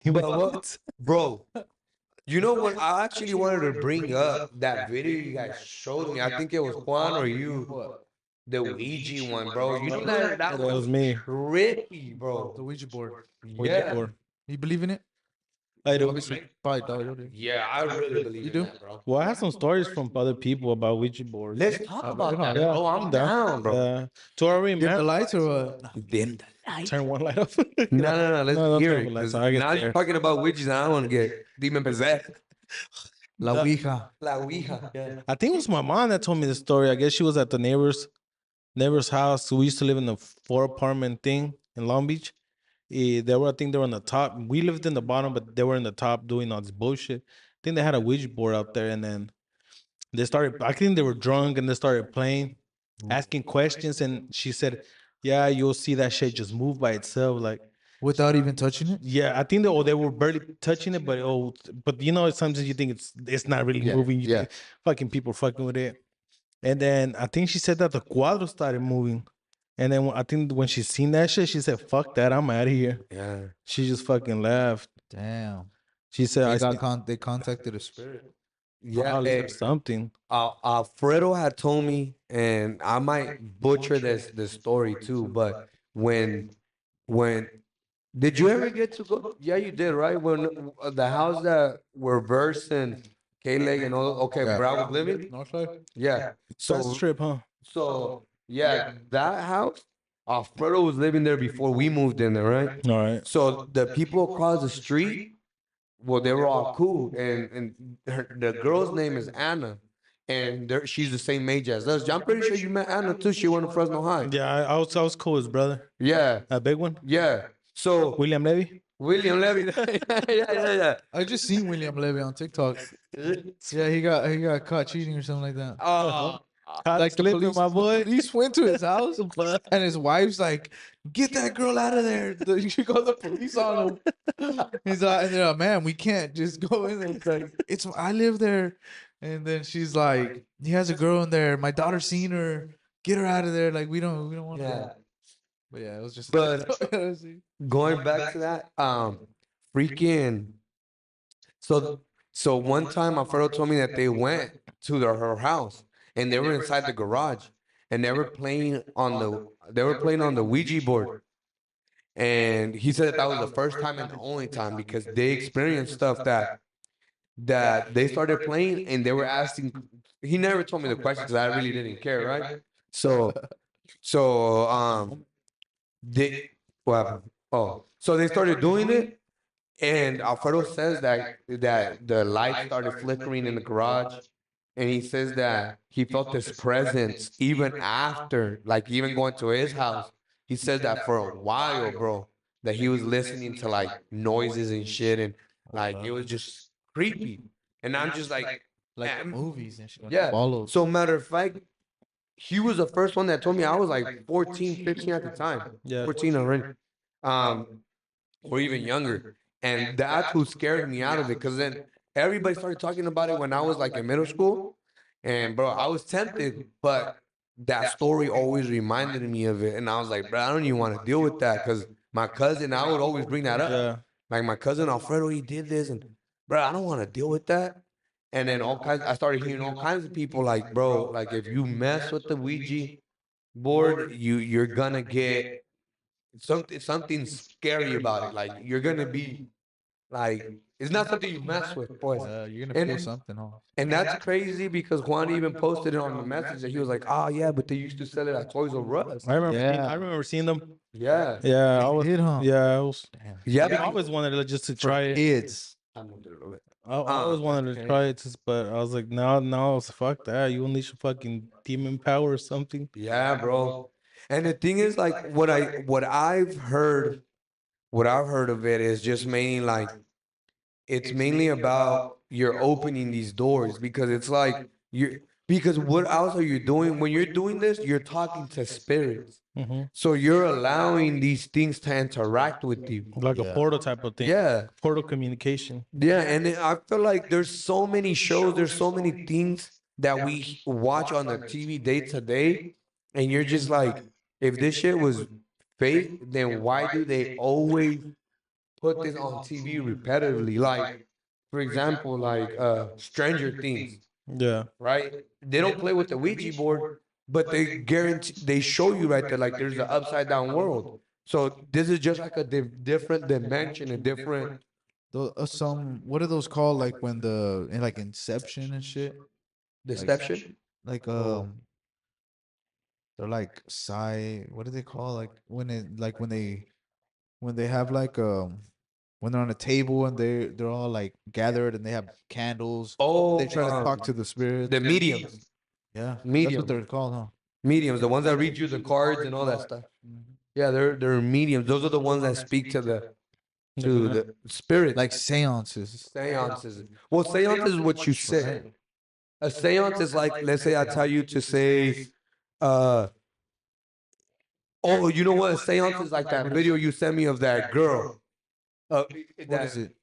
But what, bro? You know what? I actually wanted to bring up that video you guys showed me. I think it was Juan or you, What? the Ouija one, bro. You know that That was was me. trippy, bro. The Ouija board. Ouija Yeah, board. You believe in it? I do. Obviously, probably don't. You do. yeah, I really believe You in do? that, bro. Well, I have some stories from other people about Ouija boards. Let's talk about that, Yeah, bro. I'm I'm down. down, bro. So I Dim the remember. lights or what? No. Dim the light. Turn one light off. No, no, no. Let's No, don't hear turn it, the lights because on. I get now you're scared. talking about witches, and I want to get demon possessed. La Ouija. La Ouija. Yeah. I think it was my mom that told me the story. I guess she was at the neighbor's house. We used to live in the 4 apartment thing in Long Beach. They were, I think they were on the top. We lived in the bottom, but they were in the top doing all this bullshit. I think they had a Ouija board out there, and then they started. I think they were drunk, and they started playing, asking questions. And she said, "Yeah, you'll see that shit just move by itself." Like, Without even touching it? yeah, I think they were barely touching it, but you know, sometimes you think it's not really Yeah, moving. You yeah. think fucking people fucking with it. And then I think she said that the cuadro started moving. And then I think when she seen that shit, she said, "Fuck that, I'm out of here." Yeah. She just fucking left. Damn. She said, They "I got see they contacted a spirit. Yeah. or something." Alfredo had told me, and I might butcher this story too, but when did you ever get to go? Yeah, you did, right? When the house that were Verse and K-Leg and all, okay, Yeah. Brown was living? Northside? Yeah. First So, trip, huh? yeah, that house, Alfredo was living there before we moved in there, right? All right. So the people across the street, well, they were all cool, and the girl's name is Anna, and she's the same age as us. I'm pretty sure you met Anna too. She went to Fresno High. Yeah, I was cool as brother. Yeah, A big one. yeah. So William Levy. William Levy, yeah. I just seen William Levy on TikTok. Yeah, he got caught cheating or something like that. Oh, Like the Slipping, police, my boy. police went to his house and his wife's like, "Get that girl out of there!" You should call the police on him. He's like, and they're like, "Man, we can't just go in there." It's like, I live there, and then she's like, "He has a girl in there. My daughter's seen her. Get her out of there. Like we don't want yeah. her." But yeah, it was just. But going back to that, freaking. So so one time, Alfredo told me that they went to her house and they were inside the garage and they were playing on the Ouija board. And he said that that was the first time and the only time because they experienced stuff that they started playing and they were asking. He never told me the question because I really didn't care, right? So they what happened? Oh, so they started doing it, and Alfredo says that the light started flickering in the garage, and he says that he felt this presence even after, like even going to his house. He says that for a while, bro, that he was listening to like noises and shit, and like it was just creepy. And I'm just like, like "Man." movies and shit. Yeah. Follows. So matter of fact, he was the first one that told me. I was like 14, 15 at the time. Yeah. 14 already. Um, or even younger. And that's who scared me out of it. Because then everybody started talking about it when I was like in middle school. And bro, I was tempted, but that story always reminded me of it. And I was like, bro, I don't even want to deal with that. Because my cousin, I would always bring that up. Yeah. Like my cousin Alfredo, he did this. And bro, I don't want to deal with that. And then I started hearing all kinds of people like, bro, like if you mess with the Ouija board, you're gonna get something scary about it. Like you're gonna be like, it's not something you mess with, boys. You're gonna feel And something off. and that's crazy because Juan even posted it on the message that he was like, oh yeah, but they used to sell it at Toys R Us. I remember seeing them. Yeah, Yeah, I was. Did, huh? Yeah, I was. Damn. yeah. I always wanted to just to try it. Kids. I always wanted to try it, but I was like, no, fuck that. You unleash a fucking demon power or something. Yeah, bro. And the thing is, like, what I've heard of it is just mainly like it's mainly about you're opening these doors because it's like you because what else are you doing when you're doing this? You're talking to spirits, Hmm. so you're allowing these things to interact with you. Like a portal type of thing. Yeah, Portal communication. yeah, and I feel like there's so many shows, there's so many things that we watch on the TV day to day, and you're just like, if this shit was fake, then why do they always put this on TV repetitively. Like, for example, like Stranger Things, Yeah. right? They don't play with the Ouija board, but they guarantee they show you right there, like there's an upside down world. So this is just like a different dimension, a different Some what are those called? Like when in like Inception and shit. deception. Like Oh. they're like what do they call like when they have like when they're on a table and they're all like gathered and they have candles. Oh, They try to talk to the spirits. the mediums, Yeah, that's what mediums, they're called, huh? mediums, the ones that read you the cards and all that stuff. Yeah, they're mediums. Those are the ones that speak to the spirits, Like seances. seances. Well, seance is what you say. A seance is like, let's say I tell you to say, uh, oh, you know what? A seance is like that video you sent me of that girl. What is it?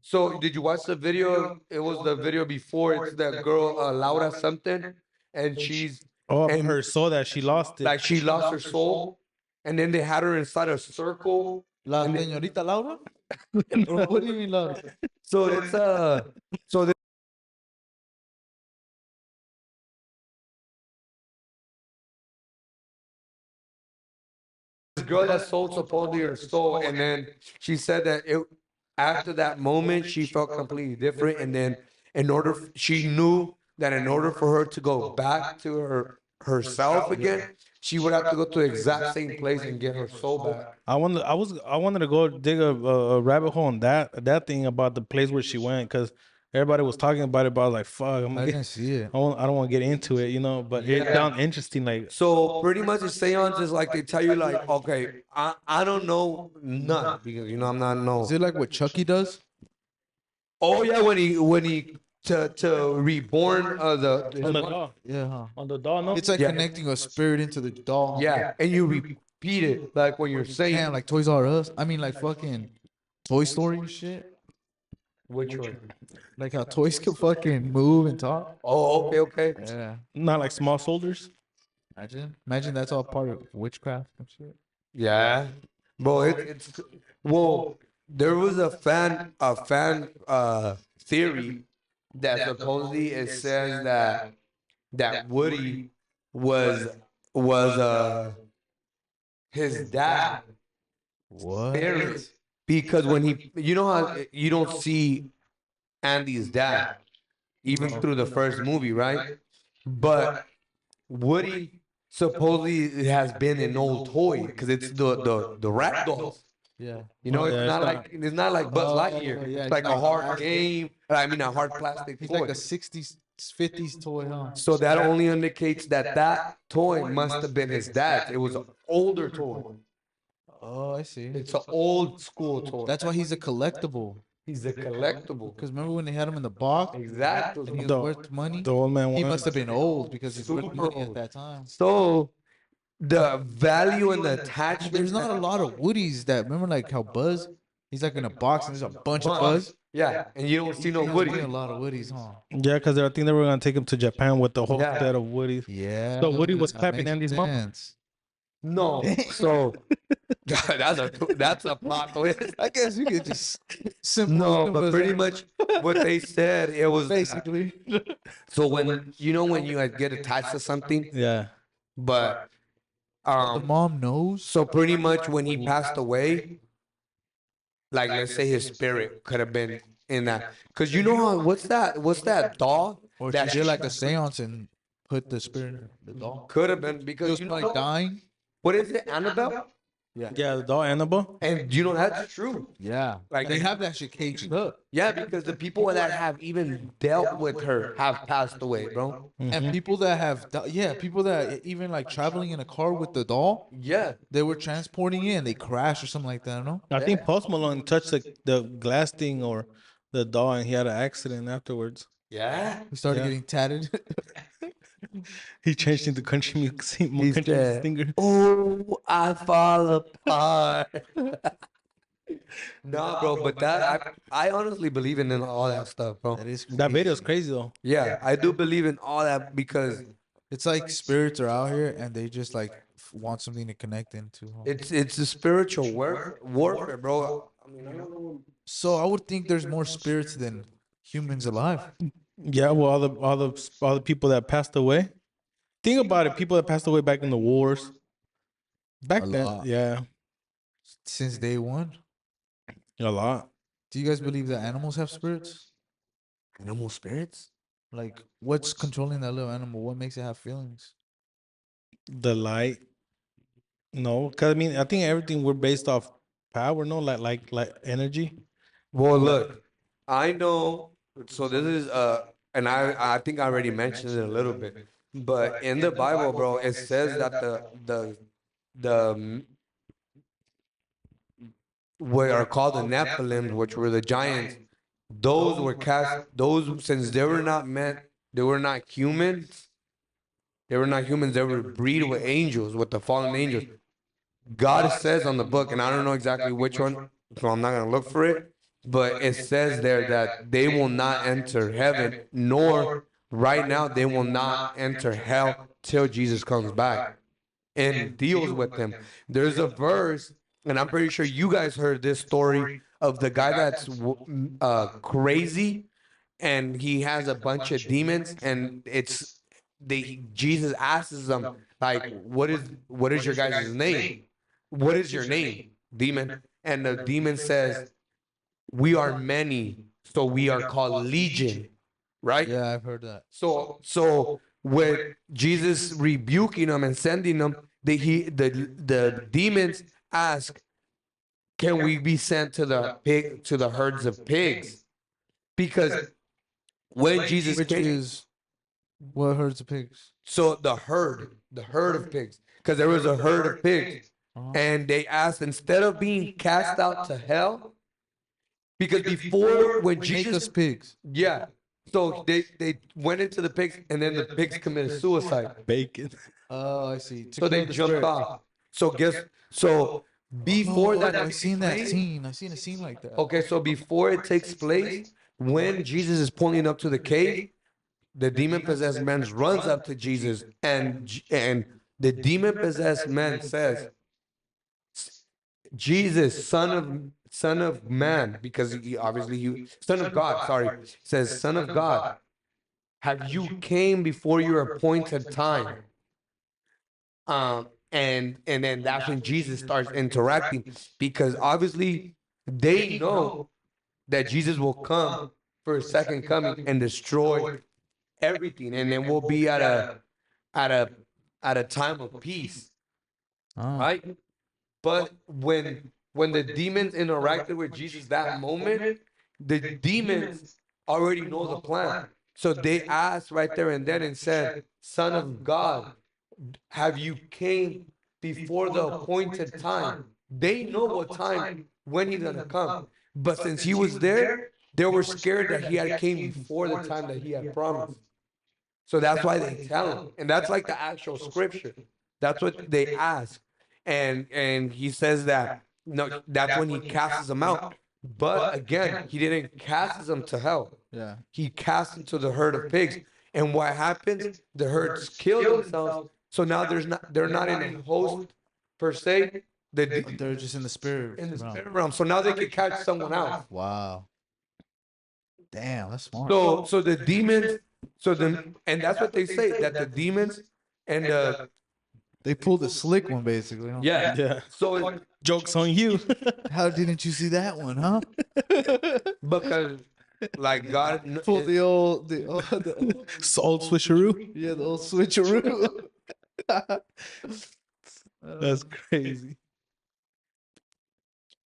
So did you watch the video? It was the video before. It's that girl, Laura something, and she's Oh, and her soul that she lost it. like she lost her soul, and then they had her inside a circle. La And señorita Laura? Or what do you mean, Laura? so it's so this girl that sold supposedly her soul, and then she said that it after that moment she felt completely different, and then she knew that in order for her to go back to herself again, she would have to go to the exact same place and get her soul back. I wanted to go dig a rabbit hole on that thing about the place where she went because everybody was talking about it, but I was like, fuck, I didn't see it. I don't want to get into it, you know. But it Yeah. sounds interesting. Like, So pretty much the seance is like they tell you like, okay, I don't know none because I'm not no. Is it like what Chucky does? Oh yeah, when he to reborn on the doll, Yeah, huh? on the doll, no. It's like Yeah. connecting a spirit into the doll. yeah, and you repeat it like when you're saying Damn, like Toys R Us. I mean, like fucking Toy Story and shit. which one? Like how toys can fucking move and talk. Oh, okay. Yeah. Not like small soldiers. Imagine that's all part of witchcraft and shit. Yeah, bro, it's well. There was a fan theory that supposedly it says that Woody was was his dad What? spirit because when he how you don't see Andy's dad even through the first movie, right? But Woody supposedly has been an old toy because it's the rat dolls. Yeah. It's Yeah, not like Buzz Lightyear. yeah, It's like a hard game. I mean, a hard plastic He's toy. like a 60s, 50s toy, huh? So that only indicates that toy must have been his dad's. It was an older toy. Oh, I see. It's an old school toy. That's why he's a collectible. He's a collectible. Because remember when they had him in the box and he Exactly. was The- worth money? The old man. He won. must have been old because he's worth Super money old. at that time. So the value and the attachment. There's not a lot of Woodies that remember like how Buzz, he's like in a box and there's a bunch of Buzz. Yeah, and you don't see no There's Woody. a lot of Woodies, huh? Yeah, because I think they were gonna take him to Japan with the whole Yeah. set of Woodies. Yeah. So Woody was that clapping makes Andy's mom? sense. No. So that's a plot twist. I guess you could just simple. No, but pretty much what they said it was basically. so when when you get attached to something, Yeah. but The mom knows. so pretty much when he passed away, like let's say his spirit could have been in that, because how what's that doll Or that she did like a seance and put the spirit in the doll. could have been He because was probably dying. what is it, Annabelle? Yeah, the doll Annabelle. And that's true. Yeah. Like They have that shit caged up. Yeah, because the people that have even dealt with her have passed away, bro. And people that people that even like traveling in a car with the doll, Yeah. they were transporting it and they crashed or something like that, no? I think Post Malone touched the glass thing or the doll, and he had an accident afterwards. Yeah. He started Yeah. getting tatted. He changed into country music. He Country said, singer. "Oh, I fall apart." Nah, bro, but I honestly believe in all that stuff, bro. That is That video is crazy though. Yeah, I do believe in all that because It's like spirits are out here and they just like want something to connect into. Huh? it's a spiritual warfare, bro. I mean, I don't know. So I would think there's more spirits than humans alive. Yeah, well, all the people that passed away. Think about it. People that passed away back in the wars. A Back then, lot. yeah, Since day one. a lot. Do you guys believe that animals have spirits? Animal spirits? Like, what's controlling that little animal? What makes it have feelings? The light. No, because I mean, I think everything we're based off power. No, like energy. Well, look, I know. So this is and I think I already mentioned it a little bit, but in the Bible, bro, it says that the what are called the Nephilims, which were the giants, those were cast. Those since they were not meant, they were not humans. They were not humans. They were breed with angels, with the fallen angels. God says on the book, and I don't know exactly which one, so I'm not gonna look for it. But it says there that they will not enter heaven, nor right now they will not enter hell till Jesus comes back and deals with them. There's a verse, and I'm pretty sure you guys heard this story of the guy that's crazy and he has a bunch of demons, and Jesus asks them like, what is your guys' name? What is your name, demon? And the demon says, we are many, so we are called legion, right? Yeah, I've heard that. So with Jesus rebuking them and sending them, the demons ask, can we be sent to the herds of pigs? Because when Jesus Which came, is what herds of pigs? so the herd of pigs, because there was a herd of pigs, Uh-huh. and they asked, instead of being cast out to hell, because before when Make Jesus, us pigs. yeah, so they went into the pigs, and then the pigs committed suicide. Bacon. Oh, I see. To So they kill the jumped spirit. off. So before that I takes seen that place, scene. I seen a scene like that. okay, so before it takes place, when Jesus is pulling up to the cave, the demon possessed man runs up to Jesus, and the demon possessed man says, Jesus, son of man, because he obviously son of God, sorry, says, son of God, have you came before your appointed time? And then that's when Jesus starts interacting, because obviously they know that Jesus will come for a second coming and destroy everything, and then we'll be at a at a time of peace, Ah. right? But when the demons interacted with Jesus that moment, the demons already know the plan. So they asked right there and then and said, Son of God, have you came before the appointed time? They know what time, when he's gonna come. But since he was there, they were scared that he had came before the time that he had promised. So that's why they tell him. And that's like the actual scripture. That's what they ask. And he says that no, that's when he casts them out. But again, he didn't cast them to hell. Yeah. He cast them to the herd of pigs. And what happens? The herds kill themselves. So now they're not in a host per se. They're just in the spirit In the realm. spirit realm. So now they can catch someone else. Wow. Damn, that's smart. So the demons, and that's what they say, that the demons and They pulled a slick one basically. Huh? yeah. Yeah. So Jokes on you. How didn't you see that one, huh? because like God, Pulled the old, Salt switcheroo. yeah, the old switcheroo. That's crazy.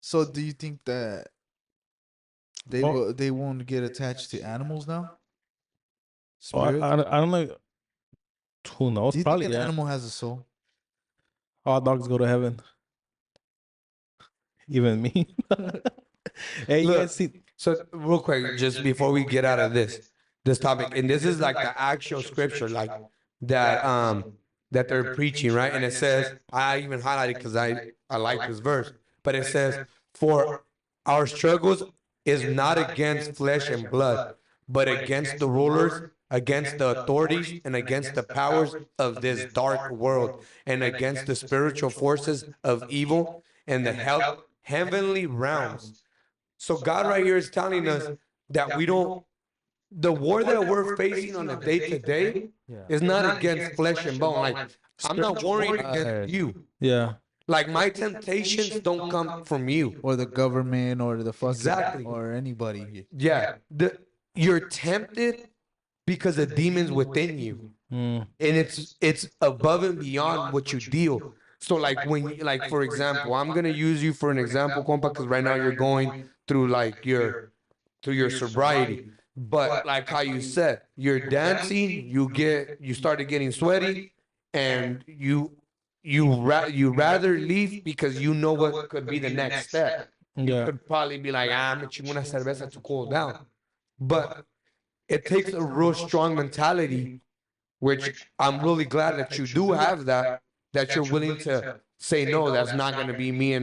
So, do you think that Oh. they won't get attached to animals now? Oh, Spirit? I don't know. Who knows? Do you Probably think an yeah. animal has a soul? All dogs go to heaven. Even me. Hey, you look. guys see? So real quick, just before we get out of this topic, and this is like the actual scripture, like that they're preaching, right? And it says, I even highlighted because I like this verse, but it says, for our struggles is not against flesh and blood, but against the rulers, against the authorities, and against the powers of this dark world, and against the spiritual forces of evil in the heavenly realms. So God right here is telling us that we don't, the war that we're facing on a day to day Yeah. is not against flesh and bone. Like, I'm not warring against Right. you. Yeah. Like, my temptations don't come from you. Or the government or the fucking Exactly. or anybody. Yeah. You're tempted because the demons within you. Mm. And it's above and beyond what you deal. So like when like for example, I'm gonna use you for an example, compa, because right now you're going through like your sobriety. But like how you said, you're dancing, you started getting sweaty, and you rather leave because you know what could be the next step. You Yeah. could probably be like, I'm gonna chingo una cerveza to cool down. But it takes a real strong mentality, which I'm really glad that you do have that you're willing to say, no, that's not going to be me.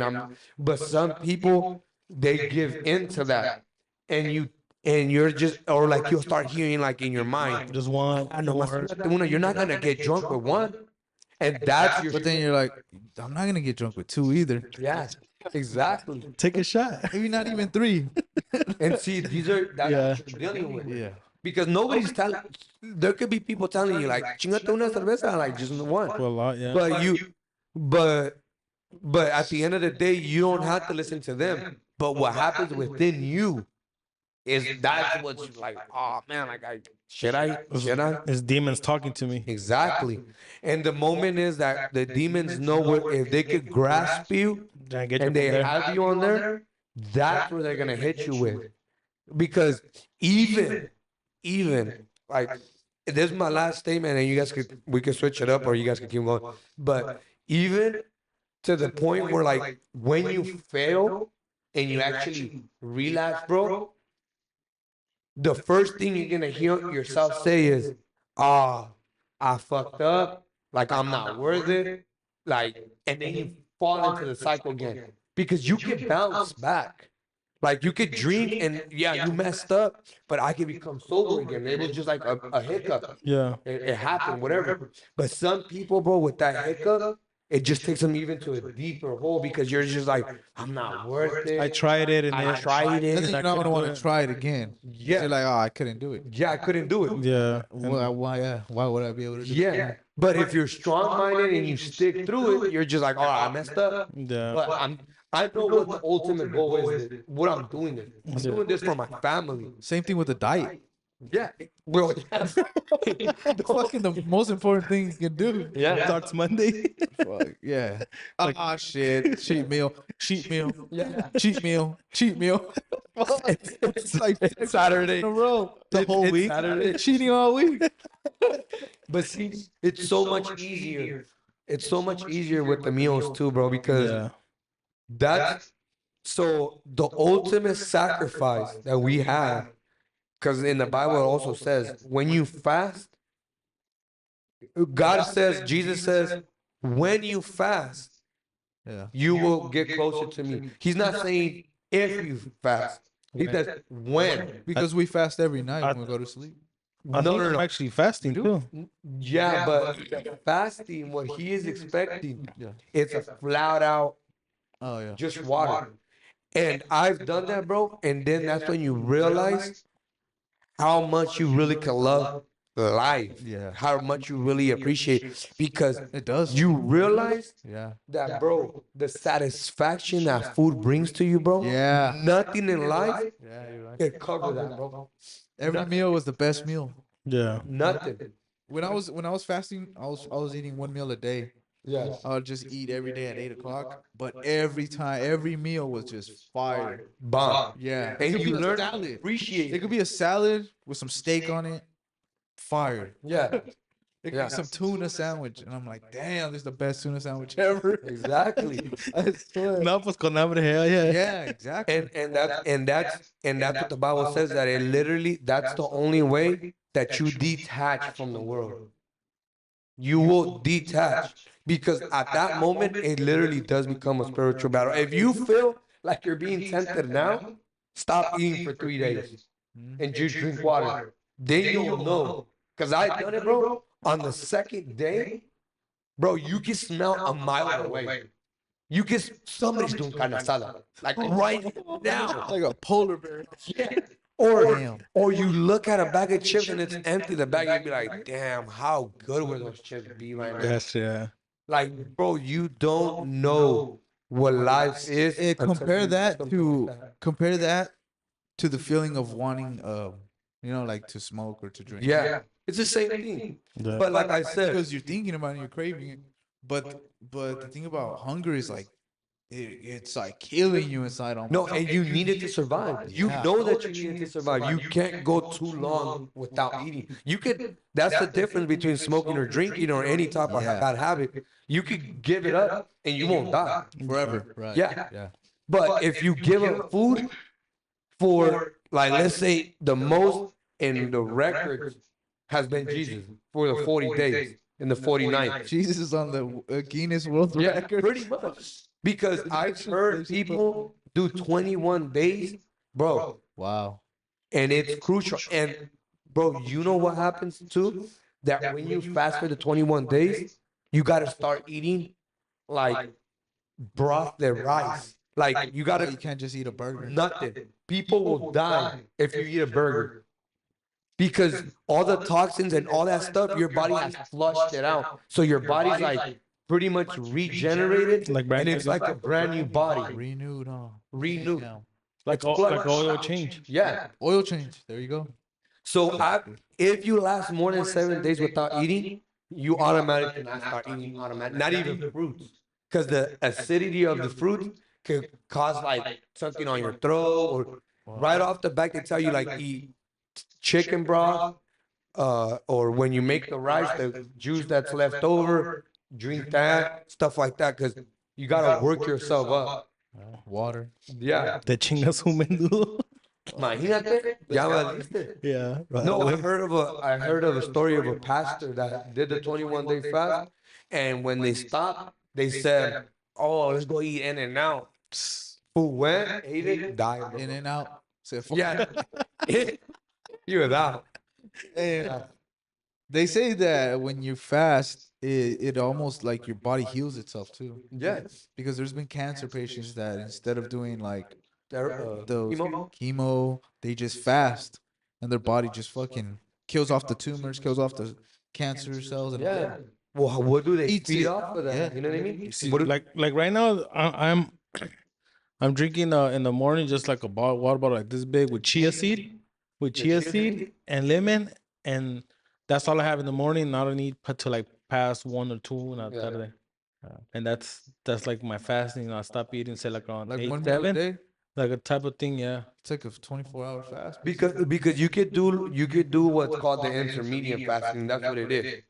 But some people, they give into that. And you're just, or like you'll start hearing like in your mind, Just one. "Ah, nomás chingate una." You're not going to get drunk with one. And that's your, But then you're like, I'm not gonna get drunk with two either. yes, exactly. Take a shot. Maybe not even three. And see, that's Yeah. what you're dealing with. Yeah. Because nobody's telling, there could be people telling you like, chingate una cerveza, like just one. For a lot, yeah. But at the end of the day, you don't have to listen to them. But what happens within you is that's what's like, oh man, like should I? It's demons talking to me. Exactly. And the moment is that the demons know what, if they could grasp you Trying to get you and they from there. have you on there, that's where they're gonna hit you with. Because even like, this is my last statement, and we can switch it up or you guys can keep going. But even to the point where like when you fail and you actually relapse, bro, the first thing you're gonna hear yourself say is, "Ah, I fucked up. Like I'm not worth it." Like, and then you fall into the cycle again because you can bounce back. Like you could drink and yeah, you messed up, but I could become sober again. It was just like a hiccup. Yeah. It happened, whatever. But some people, bro, with that hiccup, it just takes them even to a deeper hole because you're just like, I'm not worth it. I tried it and I it. tried Then it. you're not gonna want to try it again. Yeah. You're like, oh, I couldn't do it. Yeah, I couldn't do it. Yeah. Why would I be able to do it? Yeah. But if you're strong minded and you stick through it, you're just like, oh, I messed up. Yeah. But I know what the ultimate goal is. What I'm doing this. I'm doing this for my family. Same thing with the diet. Yeah. Bro, Fucking the most important thing you can do. yeah. Starts Monday. Fuck, yeah. Shit. Cheat meal. Cheat meal. Yeah. Cheat meal. Cheat meal. It's like It's Saturday. in a row. The whole It's week. Saturday. Cheating all week. But see, it's so much easier. It's so much easier with the meals too, bro, because Yeah. that's so the ultimate sacrifice that we have, because in the Bible it also says when you fast, God says, Jesus says, when you fast, Yeah. you will get closer to me. He's not saying if you fast. He says when. Because we fast every night when we go to sleep. I No, think no, I'm no. actually fasting too. Yeah, but fasting, what he is expecting, Yeah. it's a flat out Oh yeah. just water. And I've done that, bro. And then that's when you realize how much you really can love life. Yeah. How much you really appreciate. Because It does. you realize Yeah. that, bro, the satisfaction that food brings to you, bro. Yeah. Nothing in life Yeah, you're right. can cover that, bro. Every meal was the best meal. Yeah. Nothing. When I was fasting, I was eating one meal a day. Yeah. I would just eat every day at 8 o'clock. But every meal was just fire. Bomb. Yeah. And It could you be a learn to salad. appreciate It could be a salad with some steak on it. Fire. Yeah. It could Yeah. be some tuna sandwich. And I'm like, damn, this is the best tuna sandwich ever. Exactly. I swear. No, pues con hambre, hell yeah. Yeah, exactly. And that's what the Bible says, that it literally, that's the only way that you detach from the world. You will detach because at that moment it literally does become a spiritual battle. If you feel like you're being tempted now, stop eating for 3 days and just drink water. Then you'll know. Because I done it, bro. On the second day, bro, you can smell a mile away. you get somebody's doing carne asada like right now. Like a polar bear. Yeah. Or Damn. or you look at a bag of chips and it's empty. The bag, you'd be like, damn, how good would those chips be right now? Yes, yeah. Like, bro, you don't know what life is until Compare you do that something like to that. compare that to the feeling of wanting, like to smoke or to drink. Yeah, it's the same thing. Yeah. But like I said, Because you're thinking about it, and you're craving it. But the thing about hunger is like it's like killing you inside almost. no, and you need it to survive. You Yeah. know that you need it to survive. You can't go too long without eating. You could. That's the difference between smoking or drinking or any type of Yeah. bad habit. You could give it up and you won't die. Forever. Right. Yeah. Yeah. But if you give up food for, like, let's say the most in the records has been Jesus for the 40 days in the 49th. Jesus is on the Guinness World Yeah, Record. pretty much. Because I've heard people do 21 days, bro, Wow. and it's crucial. And, bro, you know what happens too? That when you fast for the 21 days, you got to start eating like broth and rice. Like, you got You to can't just eat a burger. nothing. People will die if you eat a burger because all the toxins and all that stuff, your body has flushed it out. So your body's like pretty much regenerated, Like brand and it's new. like a brand new body, Renewed, huh? renewed. Yeah. Like It's flush. like oil change. Yeah. Oil change. There you go. So if you last more than 7 days without eating, you automatically not start eating automatic, not even fruits, because the acidity of the fruits could cause like something on your throat, or right off the back they tell you like eat chicken broth, or when you make the rice, the juice that's left over, drink that, stuff like that, because you gotta work yourself up. Water. Yeah. Te chingas un menudo. Imagínate, ya valiste. Yeah. No, I heard of a story of a pastor that did the 21-day fast, and when they stopped, they said, "Oh, let's go eat In and Out." Who went, ate it, died. Bro. In and out. Say, Yeah, he was out. And they say that when you fast, it almost like your body heals itself too. Yes. Because there's been cancer patients that instead of doing like those Chemo? chemo, they just fast, and their body just fucking kills off the tumors, kills off the cancer cells, and Yeah. Well, what do they Eats feed it. off of that? Yeah. You know what I mean? See, What do- like right now, I'm drinking in the morning just like a water bottle like this big with chia seed, and lemon, and that's all I have in the morning. I don't need to like past 1 or 2 in la Yeah. tarde. And that's like my fasting. I stop eating say like around like 8, one meal a 7, day. like a type of thing. Yeah. It's like a 24-hour fast. because you could do what's called the intermediate fasting. That's what it is.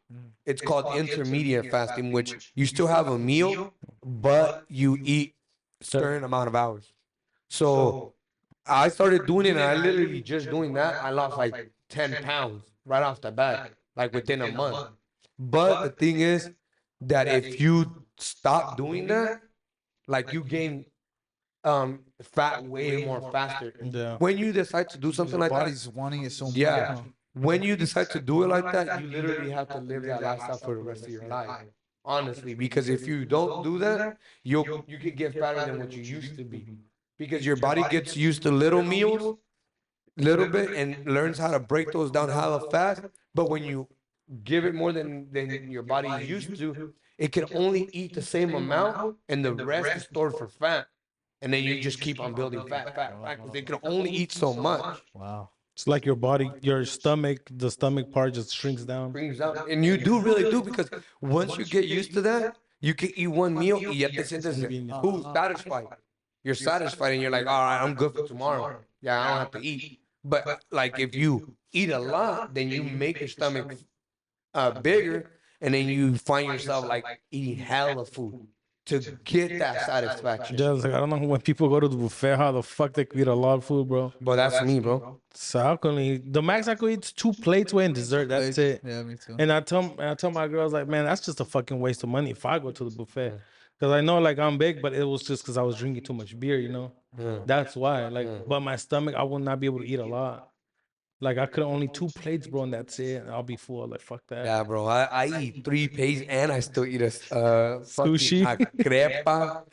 It's called intermediate fasting, which you still have a meal, but you eat certain amount of hours. So I started doing it, and I literally just doing that, I lost like 10 pounds right off the bat, like within a month. But the thing is that if you stop doing that, like you gain fat way more faster. Yeah. When you decide to do something like that, body's wanting it so much. yeah. huh? When you decide to do it like that, you literally have to live that lifestyle for the rest of your life. Honestly, because if you don't do that, you can get fatter than what you used to be. Because your body gets used to little meals, little bit, and learns how to break those down hella fast. But when you give it more than your body is used to, it can only eat the same amount, and the rest is stored for fat. And then you just keep on building fat, because they can only eat so much. Wow. It's like your body, your stomach, the stomach part just shrinks down. Brings down, and you do really do, because once you get used to that, you can eat one meal y ya te sientes satisfied. You're satisfied, and you're like, all right, I'm good for tomorrow. Yeah, I don't have to eat. But like if you eat a lot, then you make your stomach bigger, and then you find yourself like eating hella food to get that satisfaction. Just like I don't know when people go to the buffet, how the fuck they could eat a lot of food, bro. But that's me, bro. So I can eat the max I could eat is 2 plates with and dessert. That's it. Yeah, me too. And I tell my girls like, man, that's just a fucking waste of money if I go to the buffet. Cause I know like I'm big, but it was just cause I was drinking too much beer, you know. Yeah. That's why. Like, but my stomach, I will not be able to eat a lot. Like I could only 2 plates, bro, and that's it. I'll be full. Like fuck that. Yeah, bro. I eat 3 pages and I still eat fucking Sushi. a crepa.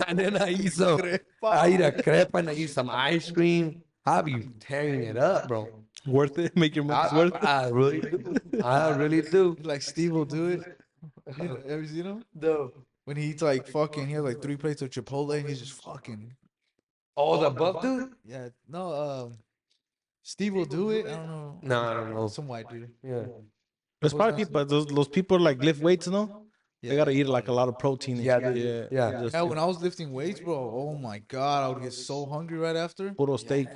And then I eat a crepa and I eat some ice cream. I be tearing it up, bro. Worth it. Make your money's I, worth it. I really do. I really do. Like Steve will do it. You know, have you seen him? The When he eats like fucking, he has like 3 plates of Chipotle and he's just fucking. oh the buff dude? Yeah, no, Steve will do it. I don't know. No, I don't know. Some white dude. Yeah. There's probably people. Those people like lift weights, no? They gotta eat like a lot of protein. And Yeah, shit. they do. Yeah. Just Yeah, when I was lifting weights, bro, oh my god, I would get so hungry right after. puro steak.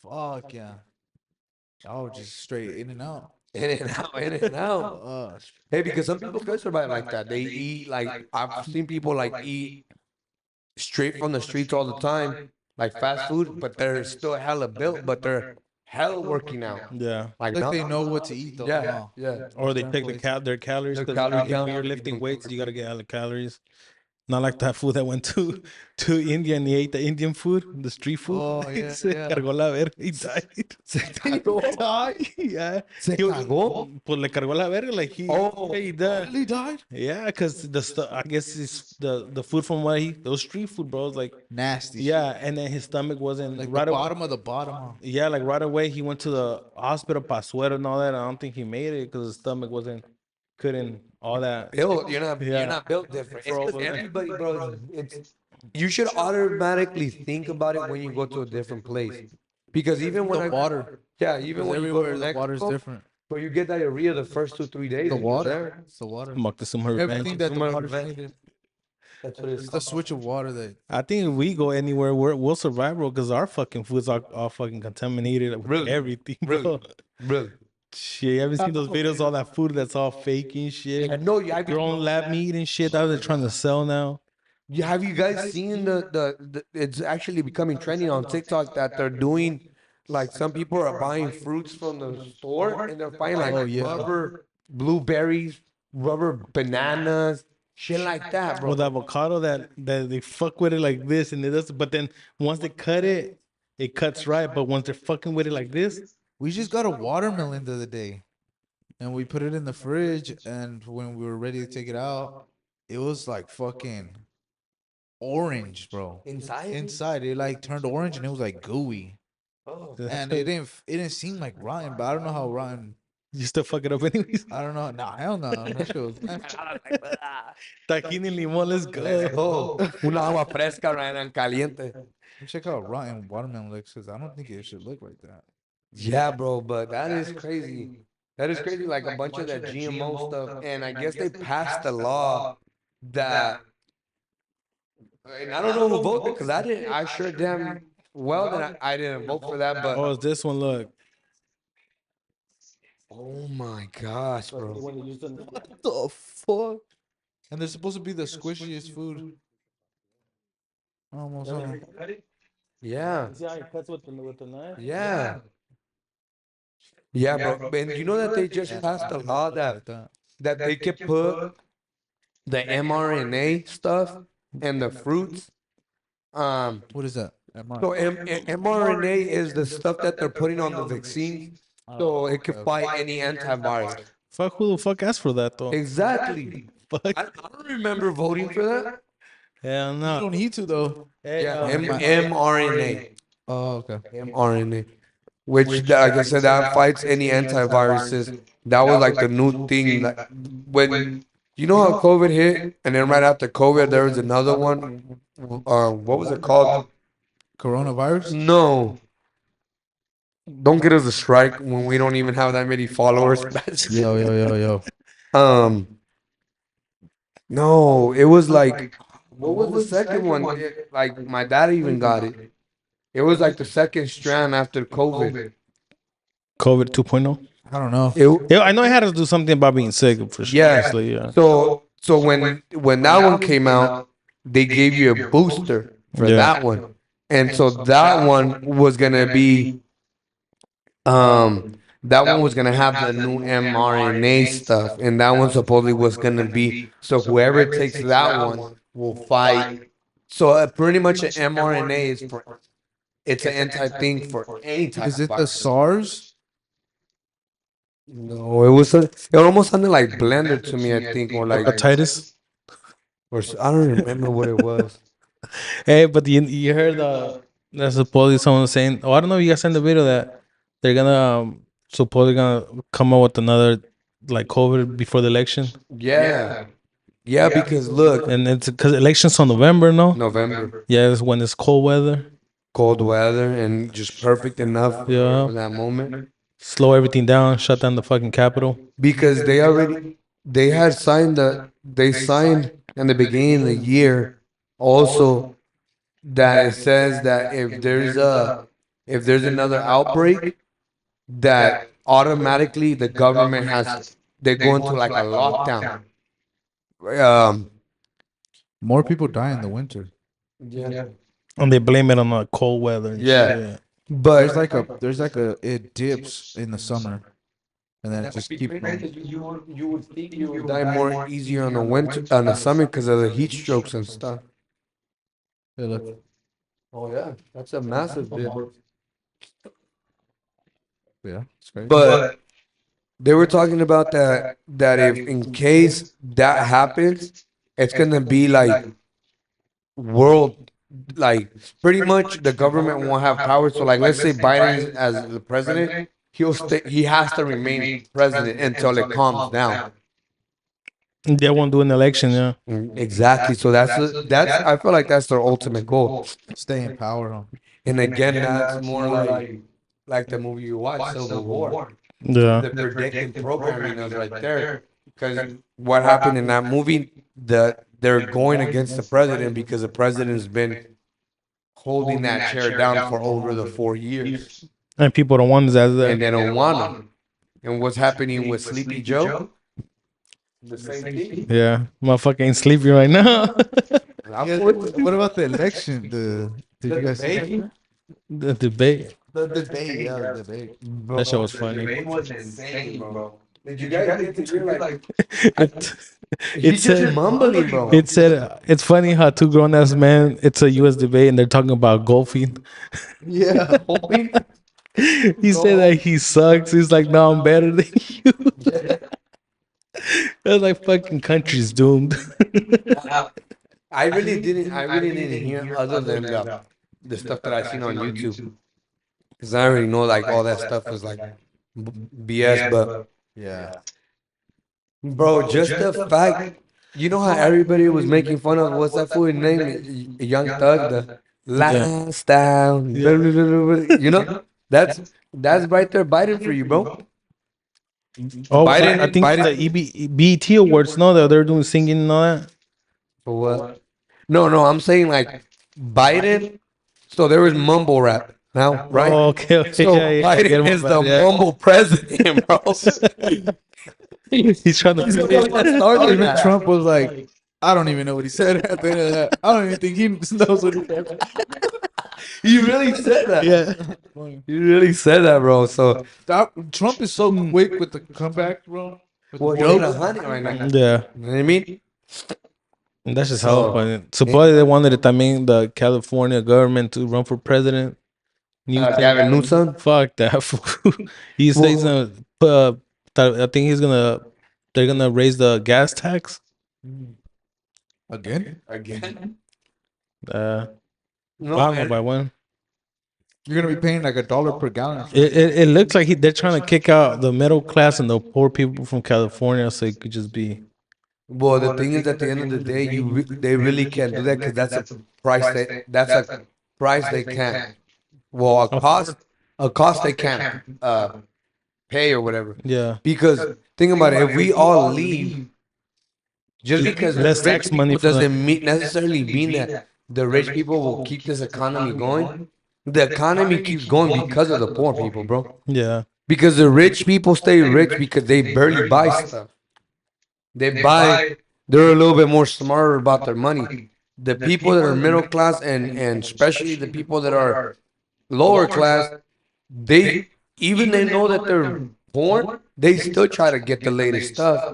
Fuck yeah. I would just straight in and out. In and out, in and out. Hey, because some people can survive like that. They eat like I've seen people like eat straight from the streets all the time, like fast food, but they're still hella built, but they're hella working out. Yeah. Like, Like no, they know what to eat though. yeah, huh? yeah. Or they Certain take places. their calories Their because calorie when count, you're they lifting don't weights, you gotta calculate. get hella calories. Not like that fool that went to India and he ate the Indian food, the street food. Oh, yeah, Se yeah. cargó la verga. He died. Se cagó. Yeah. Se He- cagó. Pues le cargó la verga. Like Oh. he died. Really died? Yeah, because the stuff, I guess it's the food from what those street food, bro, is like, Nasty. yeah. And then his stomach wasn't Like right the away. bottom of the bottom. Huh? Yeah, like right away he went to the hospital para sweat and all that. I don't think he made it because his stomach couldn't all that. Built, Yeah. you're not built different. It's 'cause Bro, everybody, bro. It's you should automatically think about it when you go to a different place, because even when The water. yeah, even Because when you go everywhere to the water's Mexico, different. bro, you get diarrhea the first 2 3 days. The that you're water. there. It's the water. Fuck this some revenge. Everything that the Somewhere water's revenge. made in. That's what it's It's the called. switch of water that. I think if we go anywhere, we'll survive, bro, because our fucking food's all fucking contaminated with Really? everything, bro. Really? Really? Shit, you haven't seen those videos, all that food that's all fake and shit. I know you. Your own lab meat and shit that they're trying to sell now. Have you guys seen the? It's actually becoming trendy on TikTok that they're doing, like some people are buying fruits from the store and they're buying like Oh, yeah. rubber blueberries, rubber bananas, shit like that, bro. Or the avocado that they fuck with it like this and it does, but then once they cut it, it cuts right. But once they're fucking with it like this, We just got a watermelon the other day, and we put it in the fridge. And when we were ready to take it out, it was like fucking orange, bro. Inside? Inside, it like turned orange, and it was like gooey. Oh. And it didn't seem like rotten, but I don't know how rotten. you still fuck it up anyways. I don't know. Nah, hell no. That shit was. Tajín y limón, let's go. Oh, una agua fresca right and caliente. Check out rotten watermelon looks, because I don't think it should look like that. Yeah, bro, but that is crazy. That is crazy. Like a bunch of that GMO stuff, and I guess they passed a law that, and I don't know who voted because I didn't. I sure damn well that I didn't vote for that. But Oh, it's this one. Look. oh my gosh, bro. What the fuck? And they're supposed to be the squishiest food. Almost. Yeah, See how he cuts with the knife? yeah, yeah, bro. And you know that they just passed a law that they could put the mRNA stuff and the fruits. What is that? So mRNA is the stuff that they're putting on the vaccine, so it can fight any antivirus. Fuck, who the fuck asked for that though? Exactly. Fuck. I don't remember voting for that. Hell You no. don't need to though. Hey, Yeah, um, mRNA. Oh, okay. mRNA. Which, like I said, that fights any antiviruses. That was like the new thing. Like, when you know how COVID hit, and then right after COVID, there was another one. What was it called? Coronavirus. No. Don't get us a strike when we don't even have that many followers. Yo. No, it was like, what was the second one? Like my dad even got it. It was like the second strand after COVID. COVID 2.0. I don't know. Yeah, I know it had to do something about being sick for sure. Yeah. Honestly, yeah. So when that one came out, they gave you a booster for Yeah. that one, and so that one was gonna be, that one was gonna have the new mRNA stuff, and that one supposedly was gonna be so whoever takes that one will fight. So pretty much an mRNA is for, it's an anti thing for any type Is of it the virus. SARS? No, it almost sounded like blender to me, I think, or like, Hepatitis. I don't remember what it was. Hey, but you heard that supposedly someone saying, oh, I don't know if you guys seen the video that they're gonna supposedly gonna come up with another like COVID before the election, Yeah, yeah, because look, and it's because elections on November, no? November, Yeah, it's when it's cold weather. cold weather, and just perfect enough Yeah, for that moment. slow everything down, shut down the fucking capital. Because they had signed they signed in the beginning of the year also that it says that if there's another outbreak, that automatically the government has they go into like a lockdown. Um, More people die in the winter. yeah, And they blame it on the cold weather and yeah, shit. but There's like a it dips in the summer and then it just keeps going. you would think you would die more easier on the winter on the summer because of the heat strokes and stuff. Hey, look, Oh yeah, that's a massive dip. yeah, it's crazy. But they were talking about that if in case that happens, it's gonna be like world like pretty much the government won't have power. So like let's say Biden's as the president, he has to remain president until it calms down. They won't do an election, yeah. Exactly. So that's I feel like that's their ultimate goal. Stay in power, huh? And again, that's more like the movie you watch, Civil War. Yeah. The predicting programming is right there. Because what happened in that movie, they're going against the president because the president's been holding that chair down for over the 4 years, And people don't want that. and they don't want him. And what's happening with Sleepy Joe? The same thing. Yeah. Motherfucker ain't sleepy right now. Yeah, what about the election? Did you guys see that? debate? The debate. The debate, yeah, the debate. That shit was funny. Debate was insane, bro. Did you guys get to hear like It, he's just mumbling, bro? it said it's funny how two grown ass men, it's a US debate and they're talking about golfing. Yeah. He said that he sucks. He's like, no, I'm better than you. That's like fucking country's doomed. I really didn't hear other than the stuff that I seen on YouTube. Because I already know like all that stuff was like BS, but Yeah. bro, just the fact, you know how everybody was making fun of what's that fool's name? Young Thug, the last down. Yeah. You know, that's right there, Biden for you, bro. Oh, Biden, I think Biden. the BET Awards, no, that they're doing singing and all that. For what? No, I'm saying like Biden. So there was mumble rap now, right? Oh, okay, okay. So Yeah, yeah. Get Biden him is back, the yeah. mumble president, bro. He's trying to. Even Trump was like, I don't even know what he said at the end of that. I don't even think he knows what he said. You really said that. Yeah. You really said that, bro. So Trump is so quick with the comeback, bro. With well, the he hit jokes. 100 right now. Yeah. You know what I mean? And that's just So- how funny. Supposedly they wanted it, I mean, the California government to run for president. Gavin Newsom. Fuck that fool. He says he's gonna I think they're gonna raise the gas tax. Again? Again? I No, don't know man. by when. You're going to be paying like $1 per gallon. It looks like they're trying to kick out the middle class and the poor people from California so it could just be. Well, the thing is, at the end of the day, they really can't do that because that's a price they can't. Well, a cost they can't pay or whatever. Yeah. Because think about it, if we all leave, just because Less rich tax money people for them. doesn't necessarily mean that the rich people will keep this economy going. The economy keeps going because of the poor people, bro. Yeah. Because the rich people stay rich because they barely buy stuff. They're a little bit more smarter about their money. The people that are middle class and especially the people that are lower class, they even they know that they're poor, they still try to get the latest stuff.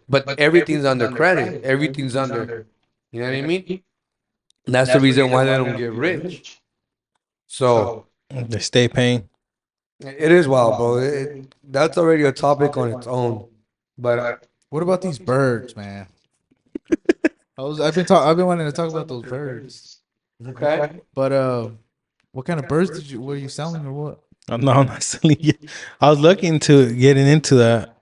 But everything's under credit. Everything's under, you know what I mean? That's the reason why they don't get rich. So They stay paying. It is wild, bro. That's already a topic on its own. But What about these birds, man? I've been wanting to talk about those birds. okay, But what kind of birds were you selling or what? No, I'm not selling yet. I was looking to getting into that.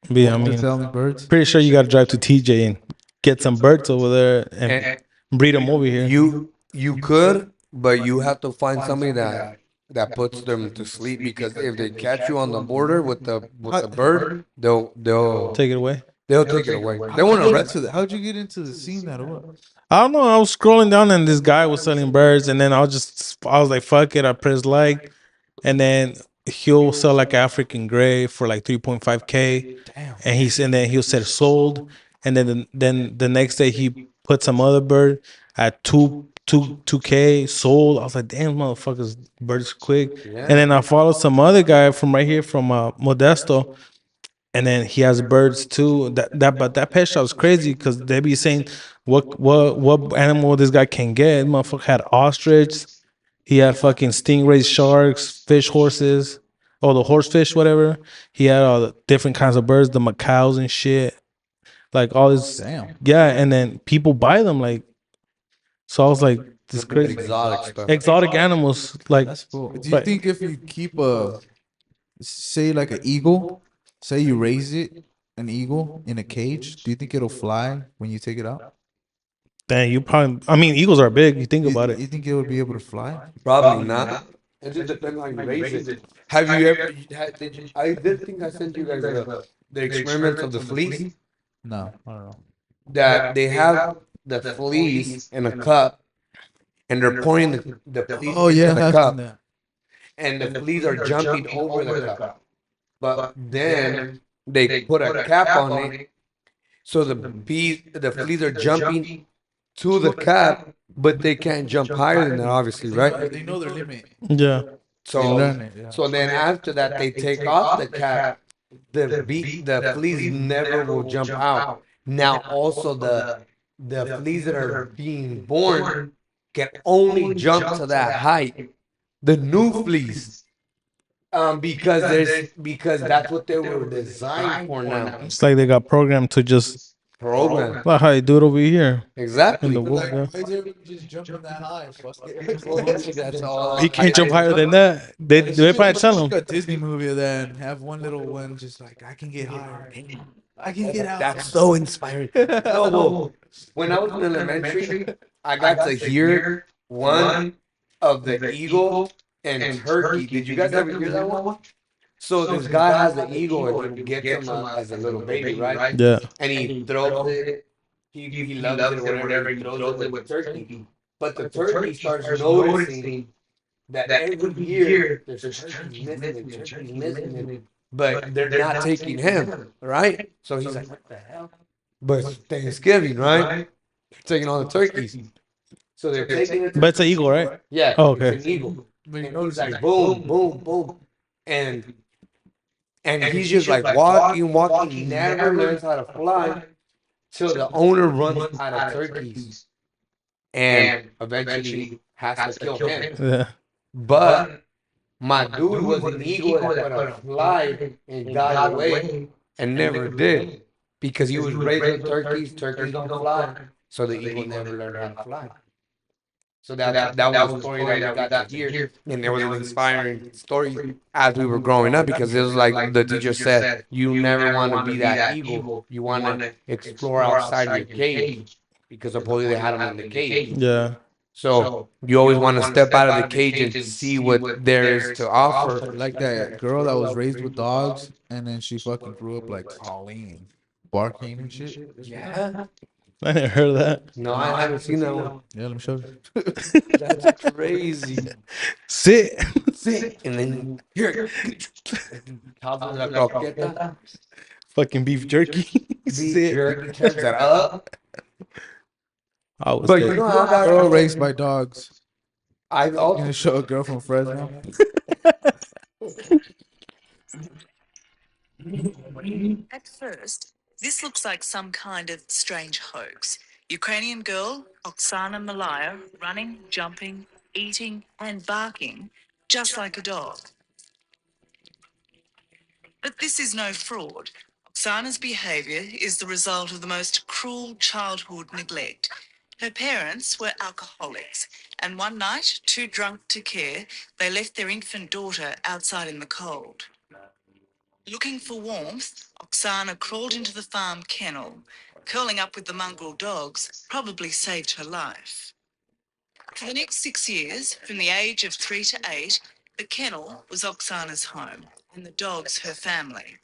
But yeah, I Into mean, selling birds? pretty sure you got to drive to TJ and get some birds over there and and breed them over here. you could, but you have to find somebody that puts them to sleep because if they catch you on the border with How, the bird, they'll Take it away. they'll take it away. They how'd you won't get arrest into you. that? How'd you get into the scene that or what? I don't know. I was scrolling down and this guy was selling birds, and then I was like, fuck it. I pressed like, and then he'll sell like African gray for like 3.5K, Damn. and then he'll say sold, and then the next day he put some other bird at 2K sold. I was like, damn, motherfuckers, birds quick. And then I followed some other guy from right here from Modesto, and then he has birds too. But that pet shop is crazy because they be saying what animal this guy can get. Motherfucker had ostrich. He had fucking stingrays, sharks, fish, horses, or the horse fish, whatever. He had all the different kinds of birds, the macaws and shit, like all this. Damn. Yeah, and then people buy them. Like, so I was like, this That crazy exotic stuff. exotic animals. Like, That's cool. Do you but think if you keep say like an eagle, say you raise it, an eagle in a cage, do you think it'll fly when you take it out? dang, you probably. I mean, eagles are big. You think about it. You think it would be able to fly? Probably not. It just depends on how you raise it. Have you ever? Did you, I did think I sent you guys the experiments of the fleas No, I don't know. that they have the fleas in a cup and they're pouring the fleas Oh into yeah, the I have seen cup that. and the fleas are jumping over the cup. But then they put a cap on it so the fleas are jumping to the cap, but they can't jump higher than that, obviously, right? They know their limit. Yeah. They So learn it. Yeah. so then after that they take off the cap, the fleas never will jump out. Now also the fleas that are being born can only jump to that height. The new fleas. Because that's what they were designed for now. It's like they got programmed to just Program. like how they do it over here in Exactly. the world. Yeah. Why is everybody just jumping that high? Fuck it. That's all. He can't jump higher than that. They probably tell him. Like a Disney movie, then have one little one just like I can get higher. I can get out. That's so inspiring. No, well, when I was in elementary, I got to hear one of the eagle and turkey. Did you guys ever hear that one? So this guy has the eagle and he gets him as a little baby, right? Yeah. And he throws it. He loves it or whatever. He throws it with the turkey. But the turkey starts noticing that every year there's turkeys missing and turkeys missing, but they're not taking him, right? So he's like, what the hell? But it's Thanksgiving, right? They're taking all the turkeys. So they're taking it. But it's an eagle, right? Yeah, Oh, it's okay. an eagle. And he's like, boom, boom, boom. And he's just like walking, never learns how to fly till the owner runs out of turkeys and eventually has to kill him. Yeah. But my dude was an eagle that put a fly and got away and never did because he was raised with turkeys. Turkeys don't fly, so the eagle never learned how to fly. So that was a story that we got to hear, and it was an inspiring story as we were growing up because it was like the teacher said, you never want to be that eagle. You want to explore outside your cage because supposedly they had them in the cage. Yeah. So you always want to step out of the cage and see what there is to offer. Like that girl that was raised with dogs and then she fucking grew up like howling and barking and shit. Yeah. I never heard of that. No, I haven't seen that one. Yeah, let me show you. That's crazy. Sit. Sit. And then here, how's la croqueta? Fucking beef jerky. Beef Sit. jerky turns that up. I was But you dead. know how that Girl raised by dogs. I You also gonna show a girl from Fresno? At first, this looks like some kind of strange hoax. Ukrainian girl, Oksana Malaya, running, jumping, eating, and barking, just like a dog. This is no fraud. Oksana's behaviour is the result of the most cruel childhood neglect. Her parents were alcoholics, and one night, too drunk to care, they left their infant daughter outside in the cold. Looking for warmth, Oksana crawled into the farm kennel. Curling up with the mongrel dogs probably saved her life. For the next 6 years, from the age of 3 to 8, the kennel was Oksana's home and the dogs her family.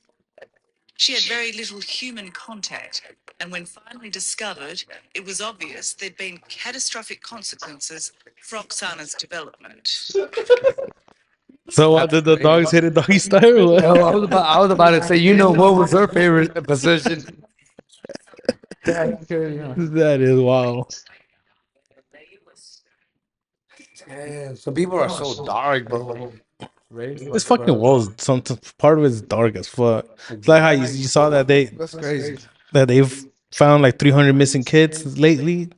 She had very little human contact, and when finally discovered, it was obvious there'd been catastrophic consequences for Oksana's development. So what did the dogs hit it doggy style? Or what? Oh, I was about to say, what was her favorite position? That is wow. Damn, some people are so dark, bro. This fucking world, some part of it's dark as fuck. It's like how you saw that That's crazy. they've found like 300 missing kids lately,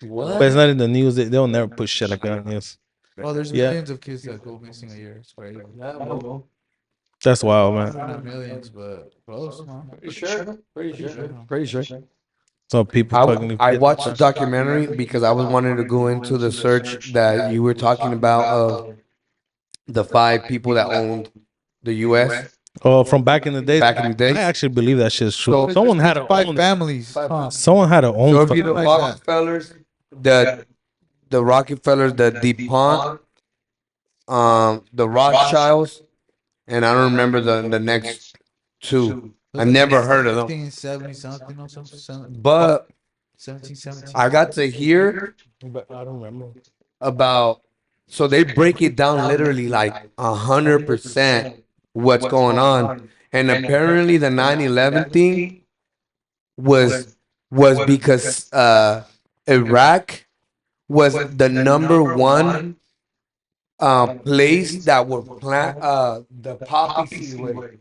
but it's not in the news. They'll never put shit like that in the news. Oh, there's Yeah. millions of kids that go missing a year. It's crazy. That's wild, man. Not millions, but close, man. Pretty sure. So people fucking leave I kids watched the like that. documentary because I was wanting to go into the search that you were talking about of the 5 people that owned the U.S. Oh, from back in the days. Back in the days. I actually believe that shit's true. So- someone had to 5 own. families. Huh. Someone had to own. So it'd be the Like that. Rockefellers, the Rockefellers, the DuPont, the Rothschilds, and I don't remember the next two. I never heard of them. 1770 something or something. But 1717. I got to hear But I don't remember. about, so they break it down literally like 100% what's going on, and apparently the 9/11 thing was because Iraq was the #1 place that would plant the poppy seed with.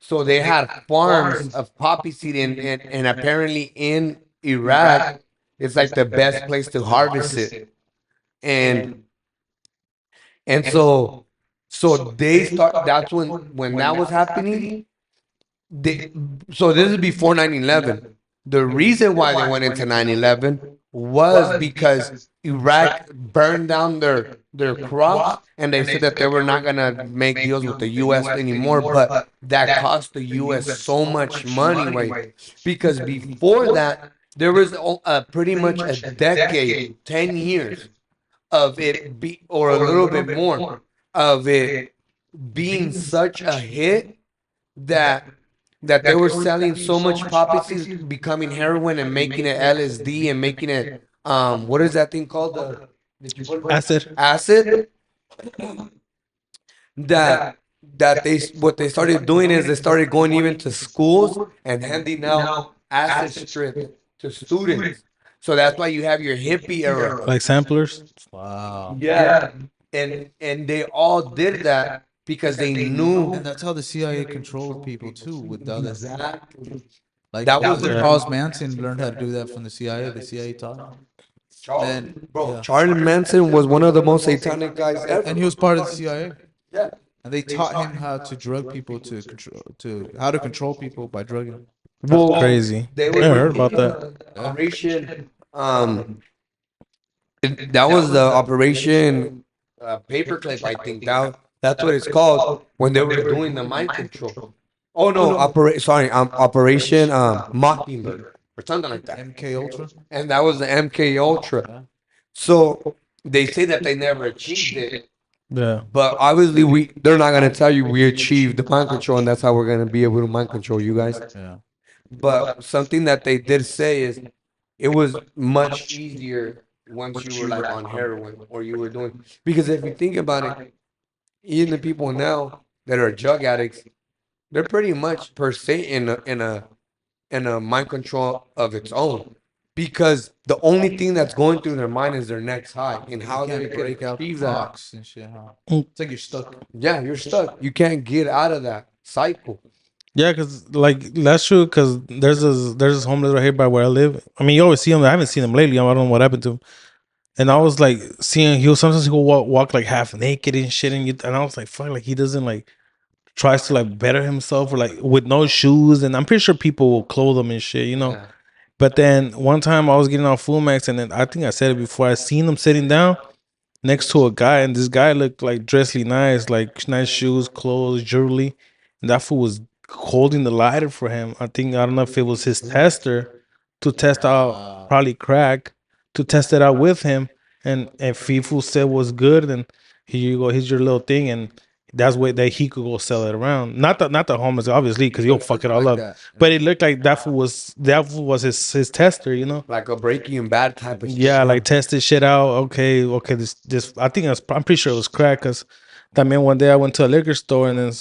So they had farms of poppy seed, and apparently in Iraq, it's like the best place to harvest it. And so they start. That's when that was happening. They, so this is before 9/11. The reason why they went into 9/11 was because Iraq burned down their crops, and they said that they were not gonna make deals with the U.S. anymore. But that cost the U.S. so much money, right? Because before that, there was pretty much a decade, 10 years of it be, or a little bit more of it being such a hit that they were selling so much poppy seeds, becoming heroin and making it LSD and making it what is that thing called, acid that they what they started doing is they started going even to schools and handing out acid strip to students. So that's why you have your hippie era. Like samplers. Wow. Yeah, and they all did that because they knew. And that's how the CIA controlled people too, with the other. Exactly. Like That was their- Charles Manson learned how to do that from the CIA. The CIA taught him. Then, Bro, yeah. Charlie Manson was one of the most satanic guys ever. And he was part of the CIA. Yeah. And they taught him how to drug people how to control people by drugging them. Well, Crazy. They I were heard about that. Operation. That was the Operation Paperclip. I think that's what it's called when they were doing the mind control. Oh no, Operation Mockingbird or something like that. MK Ultra. And that was the MK Ultra. So they say that they never achieved it, Yeah. but obviously they're not gonna tell you we achieved the mind control, and that's how we're gonna be able to mind control you guys. Yeah. But something that they did say is it was much easier once you were like on heroin or you were doing, because if you think about it, even the people now that are drug addicts, they're pretty much per se in a mind control of its own, because the only thing that's going through their mind is their next high and how they Can't can break out the achieve that. box and shit, huh? Mm. It's like you're stuck. Yeah, you're stuck. You can't get out of that cycle. Yeah, because like that's true. Because there's this homeless right here by where I live. I mean, you always see him. I haven't seen him lately. I don't know what happened to him. And I was like seeing sometimes he will walk like half naked and shit, and I was like, fuck, like he doesn't like tries to like better himself or like with no shoes, and I'm pretty sure people will clothe him and shit, you know. Yeah. But then one time I was getting on Full Max, and then I think I said it before. I seen him sitting down next to a guy, and this guy looked like dressly nice, like nice shoes, clothes, jewelry, and that fool was holding the lighter for him. I don't know if it was his tester to test out probably crack to test it out with him, and if he fool said was good, then here you go, here's your little thing, and that's way that he could go sell it around. Not the homeless, obviously, because he'll fuck it all Like up. that. But it looked like that fool was his tester, you know. Like a Breaking Bad type of shit. Yeah, huh? like test this shit out. Okay. This. I'm pretty sure it was crack. Cause that man one day I went to a liquor store and then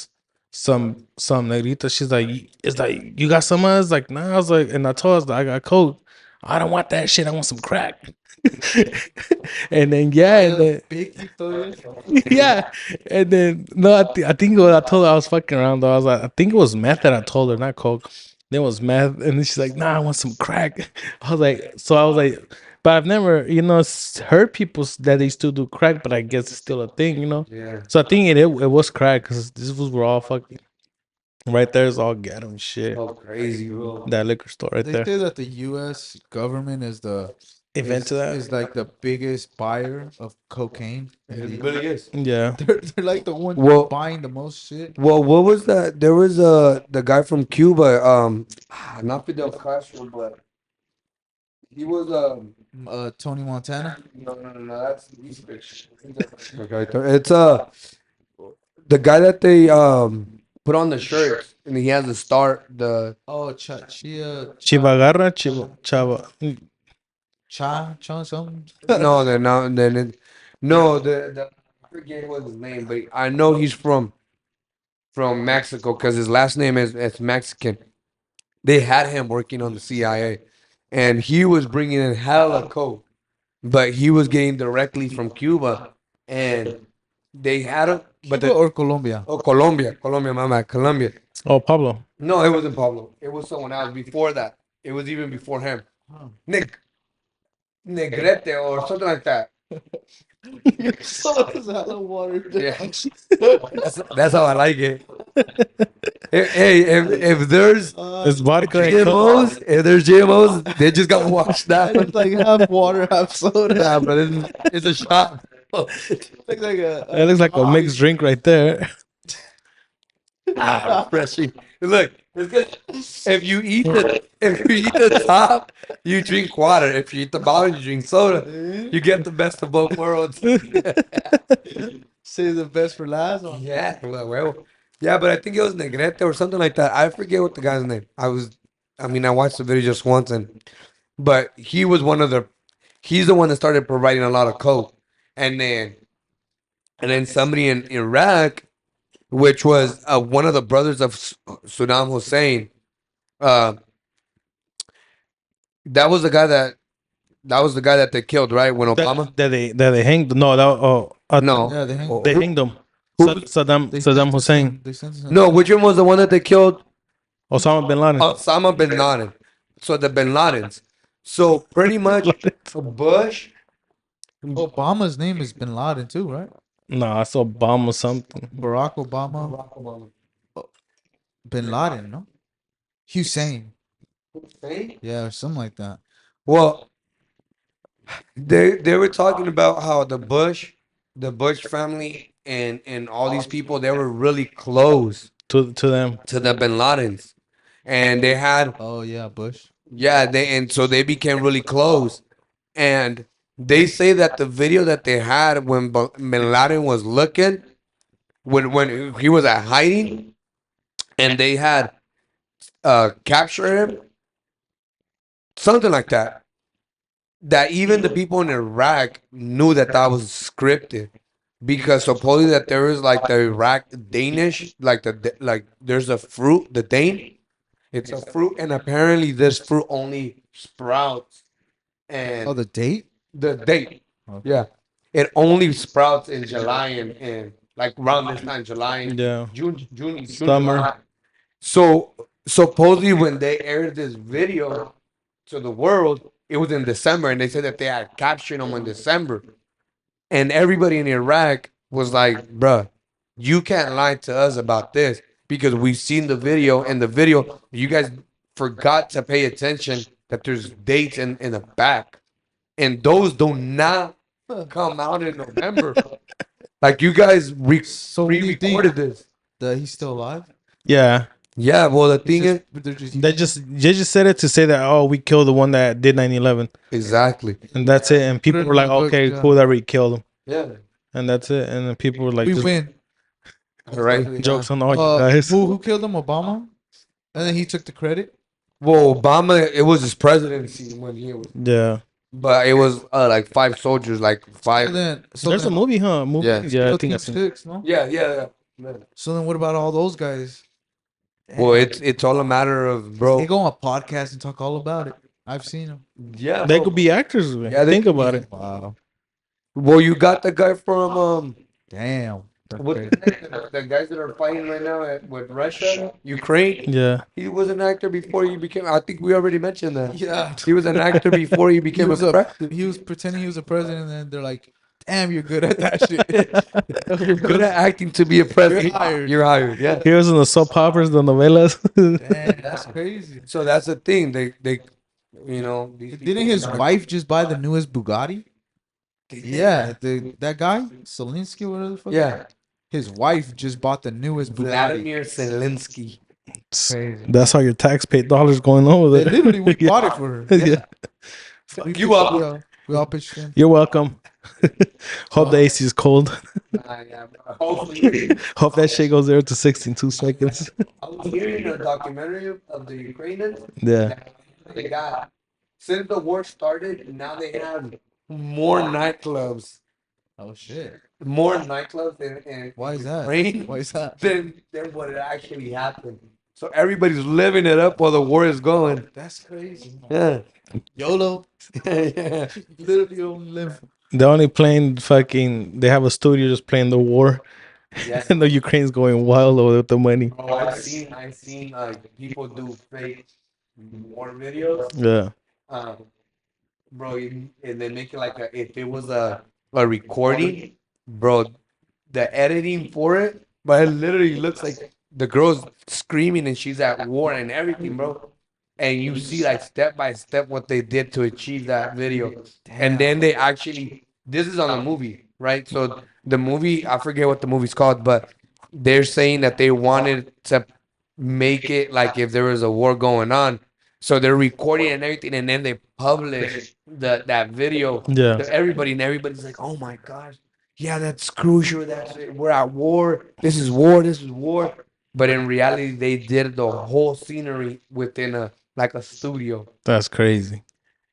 some negrita. She's like, it's like you got some of us? Like, nah. I was like, and I told her I got coke. I don't want that shit. I want some crack. And then yeah, and then Big historias. yeah, and then no, I think I told her I was fucking around though. I was like, I think it was meth that I told her, not coke. Then it was meth, and then she's like, "Nah, I want some crack." I was like, but I've never, heard people that they still do crack, but I guess it's still a thing, you know. Yeah. So I think it was crack because this was were all fucking right there is all ghetto and shit. So crazy, bro. That liquor store right They there. say that the U.S. government is Invented that. is like the biggest buyer of cocaine. It really is. Yeah. They're like the one Well- buying the most shit. Well, what was that? There was the guy from Cuba, not Fidel Castro, but he was Tony Montana. no, that's he's fiction. Okay, it's the guy that they put on the shirt and he has the star, the Oh, Chia Chivagarra, Chava. something. no, they're not. Then no, the I forget what his name, but I know he's from Mexico because his last name is Mexican. They had him working on the CIA, and he was bringing in hella coke, but he was getting directly from Cuba, and they had him. But Cuba or Colombia? Colombia, my bad, Colombia. Oh, Pablo. No, it wasn't Pablo. It was someone else before that. It was even before him. Nick Negrete or something like that. So it's hella water. Yeah, that's how I like it. Hey, if there's It's vodka and Coke. GMOs, if there's GMOs, they just got washed down. It's like half water, half soda. Nah, but it's a shot. Looks like That looks like a mixed drink right there. Refreshing. Look, it's good. If you eat the top, you drink water. If you eat the bottom, you drink soda. You get the best of both worlds. Say the best for last. One. Yeah, well, yeah, but I think it was Negrete or something like that. I forget what the guy's name. I watched the video just once, but he's the one that started providing a lot of coke, and then somebody in Iraq, which was one of the brothers of Saddam Hussein, uh, that was the guy that they killed, right? When Obama, That they hanged. No, no, Yeah, they hang. they hanged him. Who- Saddam Hussein. They sent us- no, which one was the one that they killed? Osama bin Laden. Osama bin Laden. So the bin Ladens. So pretty much Bush. Obama's name is Bin Laden too, right? Nah, I saw Obama something. Barack Obama. Bin Laden, no? Hussein. Yeah, or something like that. Well, they were talking about how the Bush family and all these people, they were really close To them. to the bin Ladens, and they had Oh yeah, Bush. and so they became really close, and they say that the video that they had when bin Laden was looking, when he was at hiding, and they had captured him, something like that. That even the people in Iraq knew that that was scripted, because supposedly that there is like the Iraq Danish, like like there's a fruit, the Dane, it's a fruit, and apparently this fruit only sprouts, and Oh, the date? the date, Okay. yeah, it only sprouts in July and like around this time, July and Yeah. June, Summer. July. So supposedly when they aired this video to the world, it was in December, and they said that they had captured him in December, and everybody in Iraq was like, "Bruh, You can't lie to us about this because we've seen the video, and the video, you guys forgot to pay attention that there's dates in the back, and those do not come out in November. Like you guys So what do you think? pre-recorded this. That he's still alive? Yeah, Yeah, well the It's thing just, is but they're just they using just said it to say that, oh, we killed the one that did 9/11, exactly. and that's it. And people it were in like, the book, okay, yeah. cool, that we killed him, Yeah. and that's it. And then people were like, We just win. All right. jokes on all you guys. Who killed him? Obama? And then he took the credit? Well, Obama, it was his presidency when he was, Yeah, but it was like 5 soldiers, like So five. then, so there's a then, movie, huh? Movie. Yeah. Yeah, I so think I Team seen. 6, no? Yeah, yeah, yeah. So then what about all those guys? Well, Damn. it's all a matter of They bro. go on a podcast and talk all about it. I've seen them. Yeah, They bro. could be actors. Yeah, they think could about be. it. Wow. Well, you got the guy from Damn. That's what's crazy. the name? The guys that are fighting right now with Russia, Ukraine. Yeah, He was an actor before he became. I think we already mentioned that. Yeah. He was an actor before he He became was a a, president. he was pretending he was a president, and then they're like, "Damn, you're good at that shit. You're good at acting to be a president. You're hired." You're hired. Yeah. he was in the soap operas, the novelas. Damn, that's crazy. So that's the thing. They, you know, these Didn't people his are- wife just buy the newest Bugatti? Yeah, that guy, Zelensky, whatever the fuck. Yeah. His wife just bought the newest Bugatti. Vladimir Zelensky. Crazy. That's how your tax paid dollars going on with They it. literally we Yeah. bought it for her. Yeah. We You pitched- up? yeah, we all pitched in. You're welcome. Hope the AC is cold. Hopefully. Hope that shit goes there to 62 seconds. I was hearing a documentary of the Ukrainians. Yeah. They got, since the war started, now they have more nightclubs. Oh shit! More nightclubs in Why is that? Ukraine Why is that? than what it actually happened. So everybody's living it up while the war is going. That's crazy. Yeah. YOLO. Yeah. Literally only live. They're only playing fucking. They have a studio just playing the war, Yeah. and the Ukraine's going wild with the money. Bro, I've seen like people do fake war videos. Yeah. Um, bro, and they make it like if it was a recording, bro, the editing for it, but it literally looks like the girl's screaming and she's at war and everything, bro. And you see like step by step what they did to achieve that video. And then they actually, this is on the movie, right? So the movie, I forget what the movie's called, but they're saying that they wanted to make it like if there was a war going on. So they're recording and everything, and then they publish that video Yeah. to everybody, and everybody's like, "Oh my gosh, yeah, that's crucial. That's it. We're at war. This is war. This is war." But in reality, they did the whole scenery within a studio. That's crazy.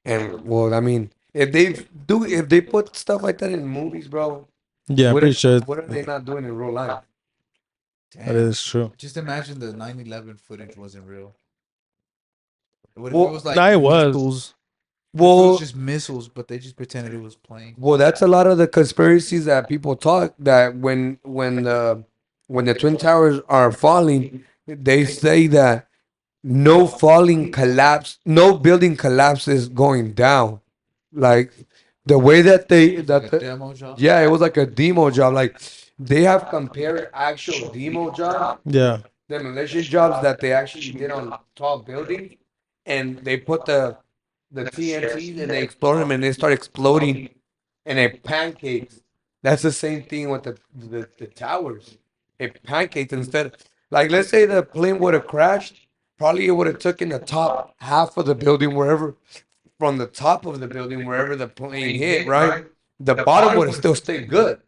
And well, I mean, if they put stuff like that in movies, bro, Yeah, I'm what pretty are, sure what are they not doing in real life? that is true. Just imagine the 9/11 footage wasn't real. What if Well, it was like nah, it was. missiles? It Well, was just missiles, but they just pretended it was playing. well, that's a lot of the conspiracies that people talk that when the twin towers are falling, they say that no falling collapse, no building collapses going down. Like the way that Like a demo job. yeah, it was like a demo job. Like they have compared actual demo jobs, Yeah. demolition jobs that they actually did on tall buildings, and they put the TNTs and they explode them and they start exploding and it pancakes. That's the same thing with the towers. It pancakes instead. Like let's say the plane would have crashed, probably it would have taken the top half of the building wherever from the top of the building wherever the plane hit, right? The bottom would have still stayed good.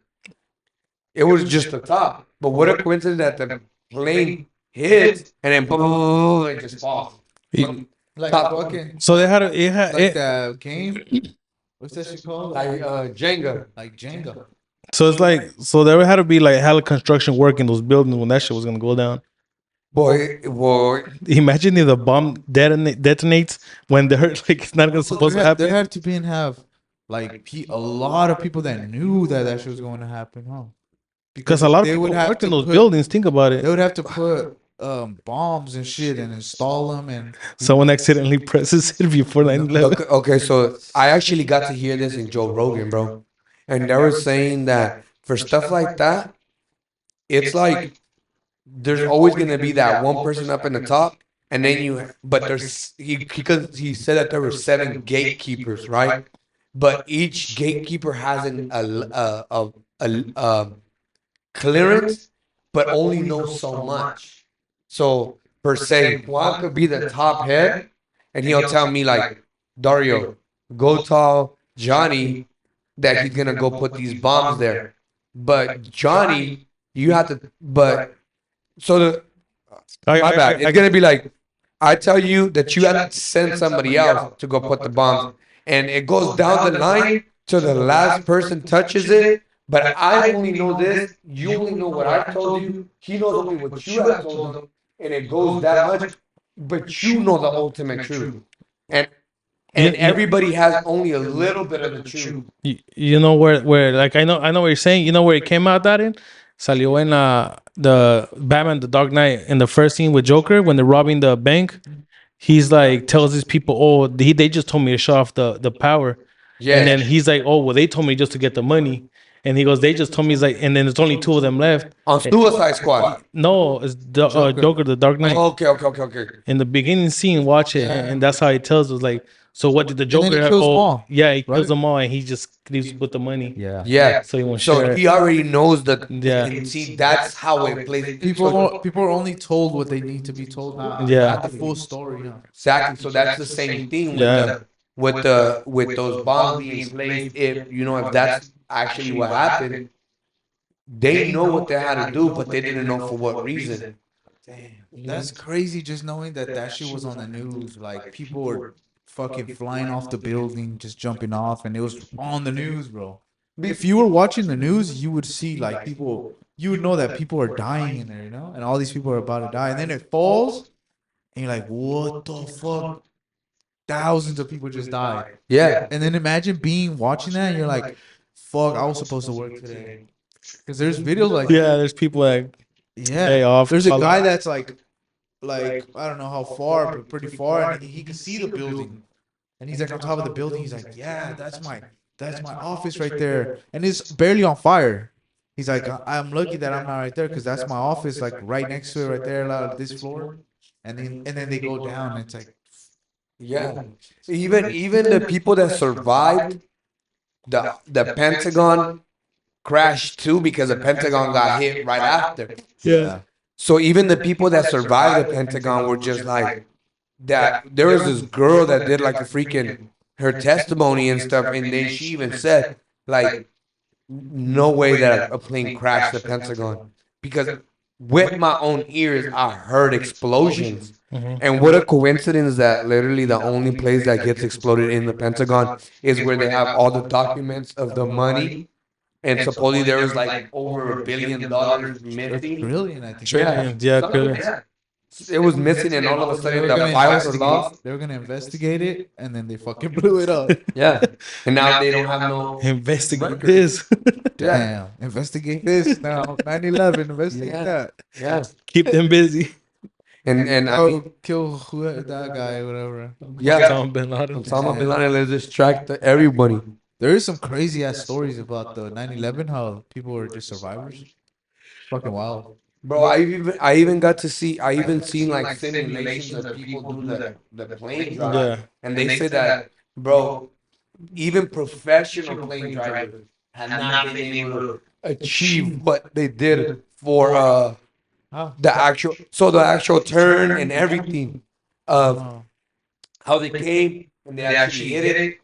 It was just the top. But what a coincidence that the plane hits and then boom, it just falls. From Like top- fucking So they had like that game. What's that shit called? like Jenga. Like Jenga. so it's like so there had to be like hella construction work in those buildings when that shit was gonna go down. Boy, Imagine if the bomb detonates when they're like it's not gonna supposed to There happen. had to be and have like a lot of people that knew that shit was going to happen, huh? Because a lot of they people would have worked in to those put- buildings. Think about They it. would have to put bombs and shit and install them and Someone accidentally presses it before 9/11. okay, so I actually got to hear this in Joe Rogan, bro. And they were saying that for stuff like that, it's like there's always gonna be that one person up in the top, and then but there's because he said that there were seven gatekeepers, right? But each gatekeeper has a clearance, but only knows so much. So per se, Juan could be the top head, and he'll tell me like, Dario, go tell Johnny that he's gonna go put these bombs there. But Johnny, you have to. But so my bad. It's gonna be like, I tell you that you have to send somebody else to go put the bombs, and it goes down the line till the last person touches it. But I only know this. You only know what I've told you. He knows only what you have told him, and it goes that much. But you know the ultimate truth, and everybody has only a little bit of the truth. You know where like I know what you're saying. You know where it came out that in? Salió en the Batman the Dark Knight in the first scene with Joker when they're robbing the bank. He's like tells his people, "Oh, they just told me to shut off the power." Yeah. And then he's like, "Oh, well, they told me just to get the money." And he goes, "They just told me." He's like, and then there's only two of them left. On Suicide Squad. No, it's the Joker, the Dark Knight. Oh, okay. In the beginning scene, watch it, and that's how he tells us like, so what did the then he Joker have? kills them Oh, all, yeah, he right? kills them all, and he just leaves with the money. Yeah. Yeah. So he won't So share he it. already knows that. Yeah. And see, that's how it plays. People are only told what they need to be told. Yeah. Not the full story. Exactly. So that's the same thing with Yeah. with those bombs being placed. If that's actually what happened, they know what they had to do, but they didn't know for what reason. That's crazy. Just knowing that shit was on the news. Like people were fucking flying off the building, just jumping off, and it was on the news, bro. If you were watching the news, you would see like people. You would know that people are dying in there, and all these people are about to die, and then it falls, and you're like, "What the fuck?" Thousands of people just died. Yeah. And then imagine watching that, and you're like, "Fuck, I was supposed to work today." Because there's videos like Yeah, there's people like yeah. day off. There's a call guy it- that's like I don't know how far, but pretty far, and he can see the building, and he's like on top of the building. He's like, yeah, that's my office right there, and it's barely on fire. He's like, I'm lucky that I'm not right there because that's my office, like right next to it, right there, this floor, and then they go down. And it's like, Yeah. Even the people that survived the Pentagon crashed too, because the Pentagon got hit right after. Yeah. So even the people that survived the Pentagon were just like that. There was this girl that did like a freaking her testimony and stuff, and then she even said like, no way that a plane crashed the Pentagon, because with my own ears I heard explosions. And what a coincidence that literally the only place that gets exploded in the Pentagon is where they have all the documents of the money. And supposedly there was like over $1 billion missing. brilliant. I think. Trillions, yeah, trillions. Yeah. It was missing, and all of a They sudden were the gonna files were lost. They were gonna investigate it, and then they fucking blew it up. Yeah. And now they don't have no. Investigate this. Yeah. Damn, investigate this now. 9/11, investigate Yeah. that. Yeah. Keep them busy. And I Oh, mean, kill that guy, whatever. yeah. Osama bin Laden. Osama bin Laden, let's distract everybody. There is some crazy ass stories about the 9/11. How people were just survivors. Fucking wild. Bro, I even got to see, I even seen like simulations of people do the plane drive. Yeah. And they say that, bro, even professional plane drivers have not been able to achieve what they did for the actual turn and everything of how they came and they actually hit it.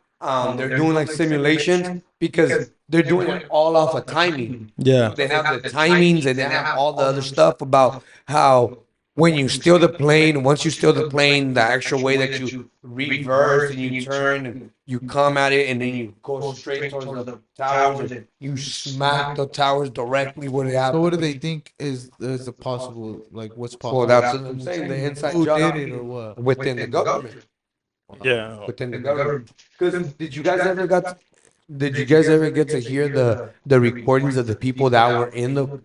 They're doing like simulations because they're doing it all off of timing. Yeah. They have the timings and they have all the other stuff about how when you steal the plane, once you steal the plane, the actual way that you reverse and you turn and you come at it and then you go straight towards the towers and you smack the towers directly where they have. So what do they think is the possible, like what's possible? Well, that's what I'm saying. The inside Who job did it or what? within the government. Yeah. Within the government. Because did you guys ever get to hear the recordings of the people that were in the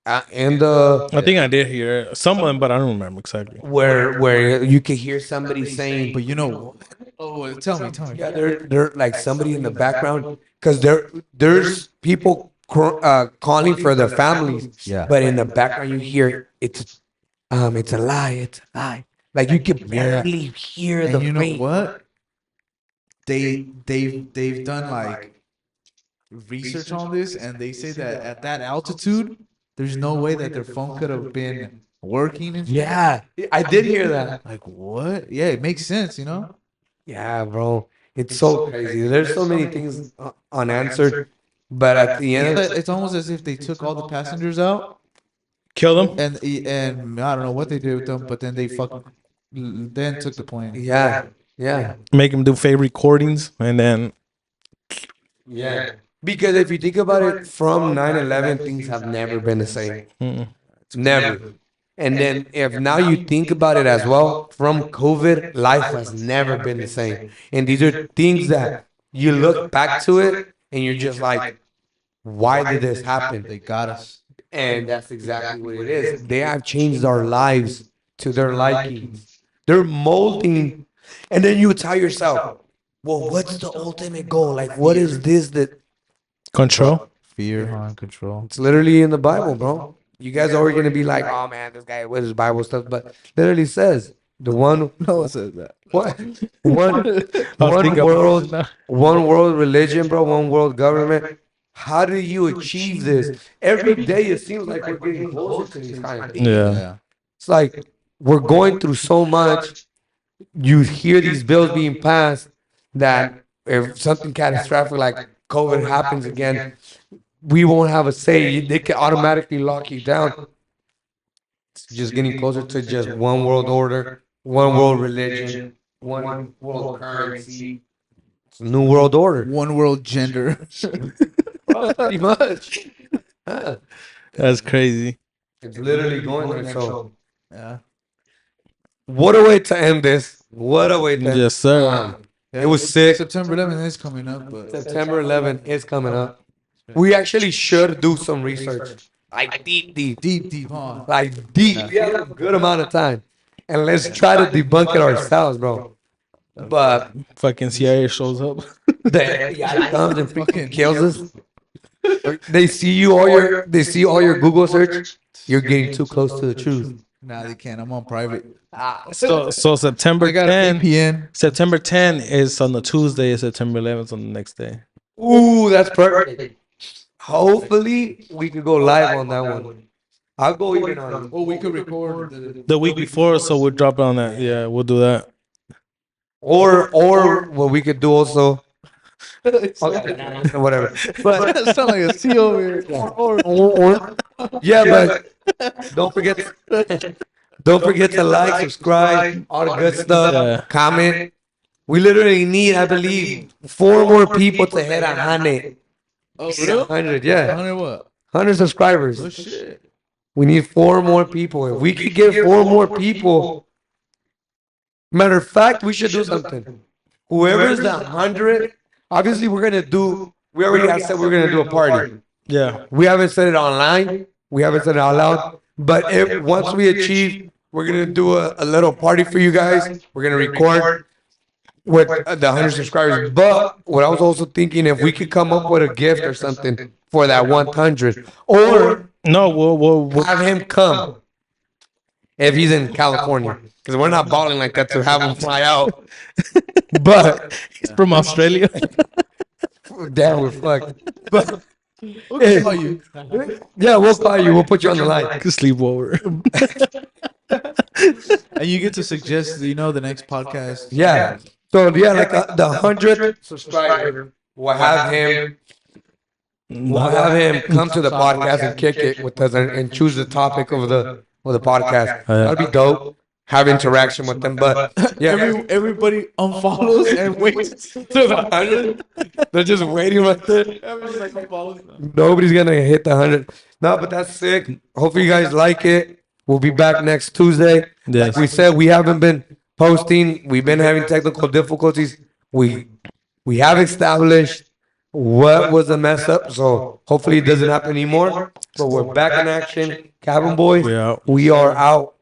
I think I did hear some of them, but I don't remember exactly. where you could hear somebody saying, But you know, oh, tell me. yeah, they're like somebody in the background, because there's people calling for their families, Yeah. but in the background you hear it's a lie, it's a lie. Like you can Yeah. barely hear And the you know faint. what? They've done like research on this, and they say that at that altitude, there's no way that their phone could have been working and shit. Yeah, I did hear that. Like what? Yeah, it makes sense, you know? Yeah, bro, it's so crazy. There's so many things unanswered, but at the end, It's almost as if they took all the passengers out Kill them. and I don't know what they did with them, but then they fucking then took the plane. yeah, yeah, Make them do fake recordings, and then yeah. Because if you think about it, from 9/11, things have never been the same. mm, Never. And then if now you think about it as well, from COVID, life has never been the same. And these are things that you look back to it and you're just like, why did this happen? They got us. And that's exactly what it is. They have changed our lives to their likings. They're molding. And then you tell yourself, well, what's the ultimate goal? Like, what is this that control. Fear, harm, control. it's literally in the Bible, bro? You guys are always going to be like, oh man, this guy with his Bible stuff. But literally says, the one, No one says that. what? One, I'll one think about it world, now. one world religion, bro, one world government. How do you achieve this? Every day it seems like we're getting closer to these kind of things. Yeah. It's like we're going through so much. You hear these bills being passed that if something catastrophic like COVID happens again, we won't have a say. They can automatically lock you down. It's just getting closer to just one world order, one world religion, one world currency. It's a new world order. One world gender. Pretty much. Yeah. That's crazy. It's literally going there. So, Yeah. what a way to end this. What a way to end Yes, sir. Yeah, It was sick. September 11th is coming up, but September 11th is coming up. We actually should do some research. Like deep. deep, huh? Like deep. We have a good amount of time. And let's try to debunk it ourselves, bro. But Fucking CIA shows up. the FBI comes and fucking kills us. They see all your Google search. You're getting too close to the truth. Nah, they can't. I'm on private. So September I got a 10. VPN. September 10 is on the Tuesday. September 11th on the next day. Ooh, that's perfect. Hopefully, we could go live on that one. I'll go even on. Well, we could record the The week before, so we'll drop it on that. Yeah, we'll do that. Or what we could do also. Okay, whatever. But that sound like a C over here. yeah, but don't forget to like, subscribe, all the good stuff. Yeah. Comment. We literally need, I believe, 4 more people to hit 100. Oh, real? 100, yeah, 100 what? 100 subscribers. Oh shit. We need 4 more people. If we could get 4 more people, matter of fact, we should do something. Whoever's the 100, obviously we're gonna do. We already have said we're gonna do a party. Yeah. We haven't said it online. We haven't said it out loud. But if once we achieve, we're gonna do a little party for you guys. We're gonna record with the 100 subscribers. But what I was also thinking, if we could come up with a gift or something for that 100, or No, we'll have him come if he's in California, because we're not balling like that to have him fly out. But he's from Australia. damn, we're fucked. But We'll call you. yeah, we'll call you. We'll put you on the line. Sleepover. And you get to suggest, the next podcast. Yeah. So yeah, like the 100 subscriber, we'll have him. We'll have him come to the podcast and kick it with us and choose the topic of the podcast. That'd be dope. Have interaction with them, but yeah, Everybody unfollows and waits to the 100. They're just waiting right there. Everybody's like unfollows. Nobody's gonna hit the 100. No, but that's sick. Hopefully you guys like it. We'll be back next Tuesday. Yes. Like we said, we haven't been posting. We've been having technical difficulties. We have established what was the mess up, so hopefully it doesn't happen anymore. But we're back in action. Cabin Boys, We out. we are out.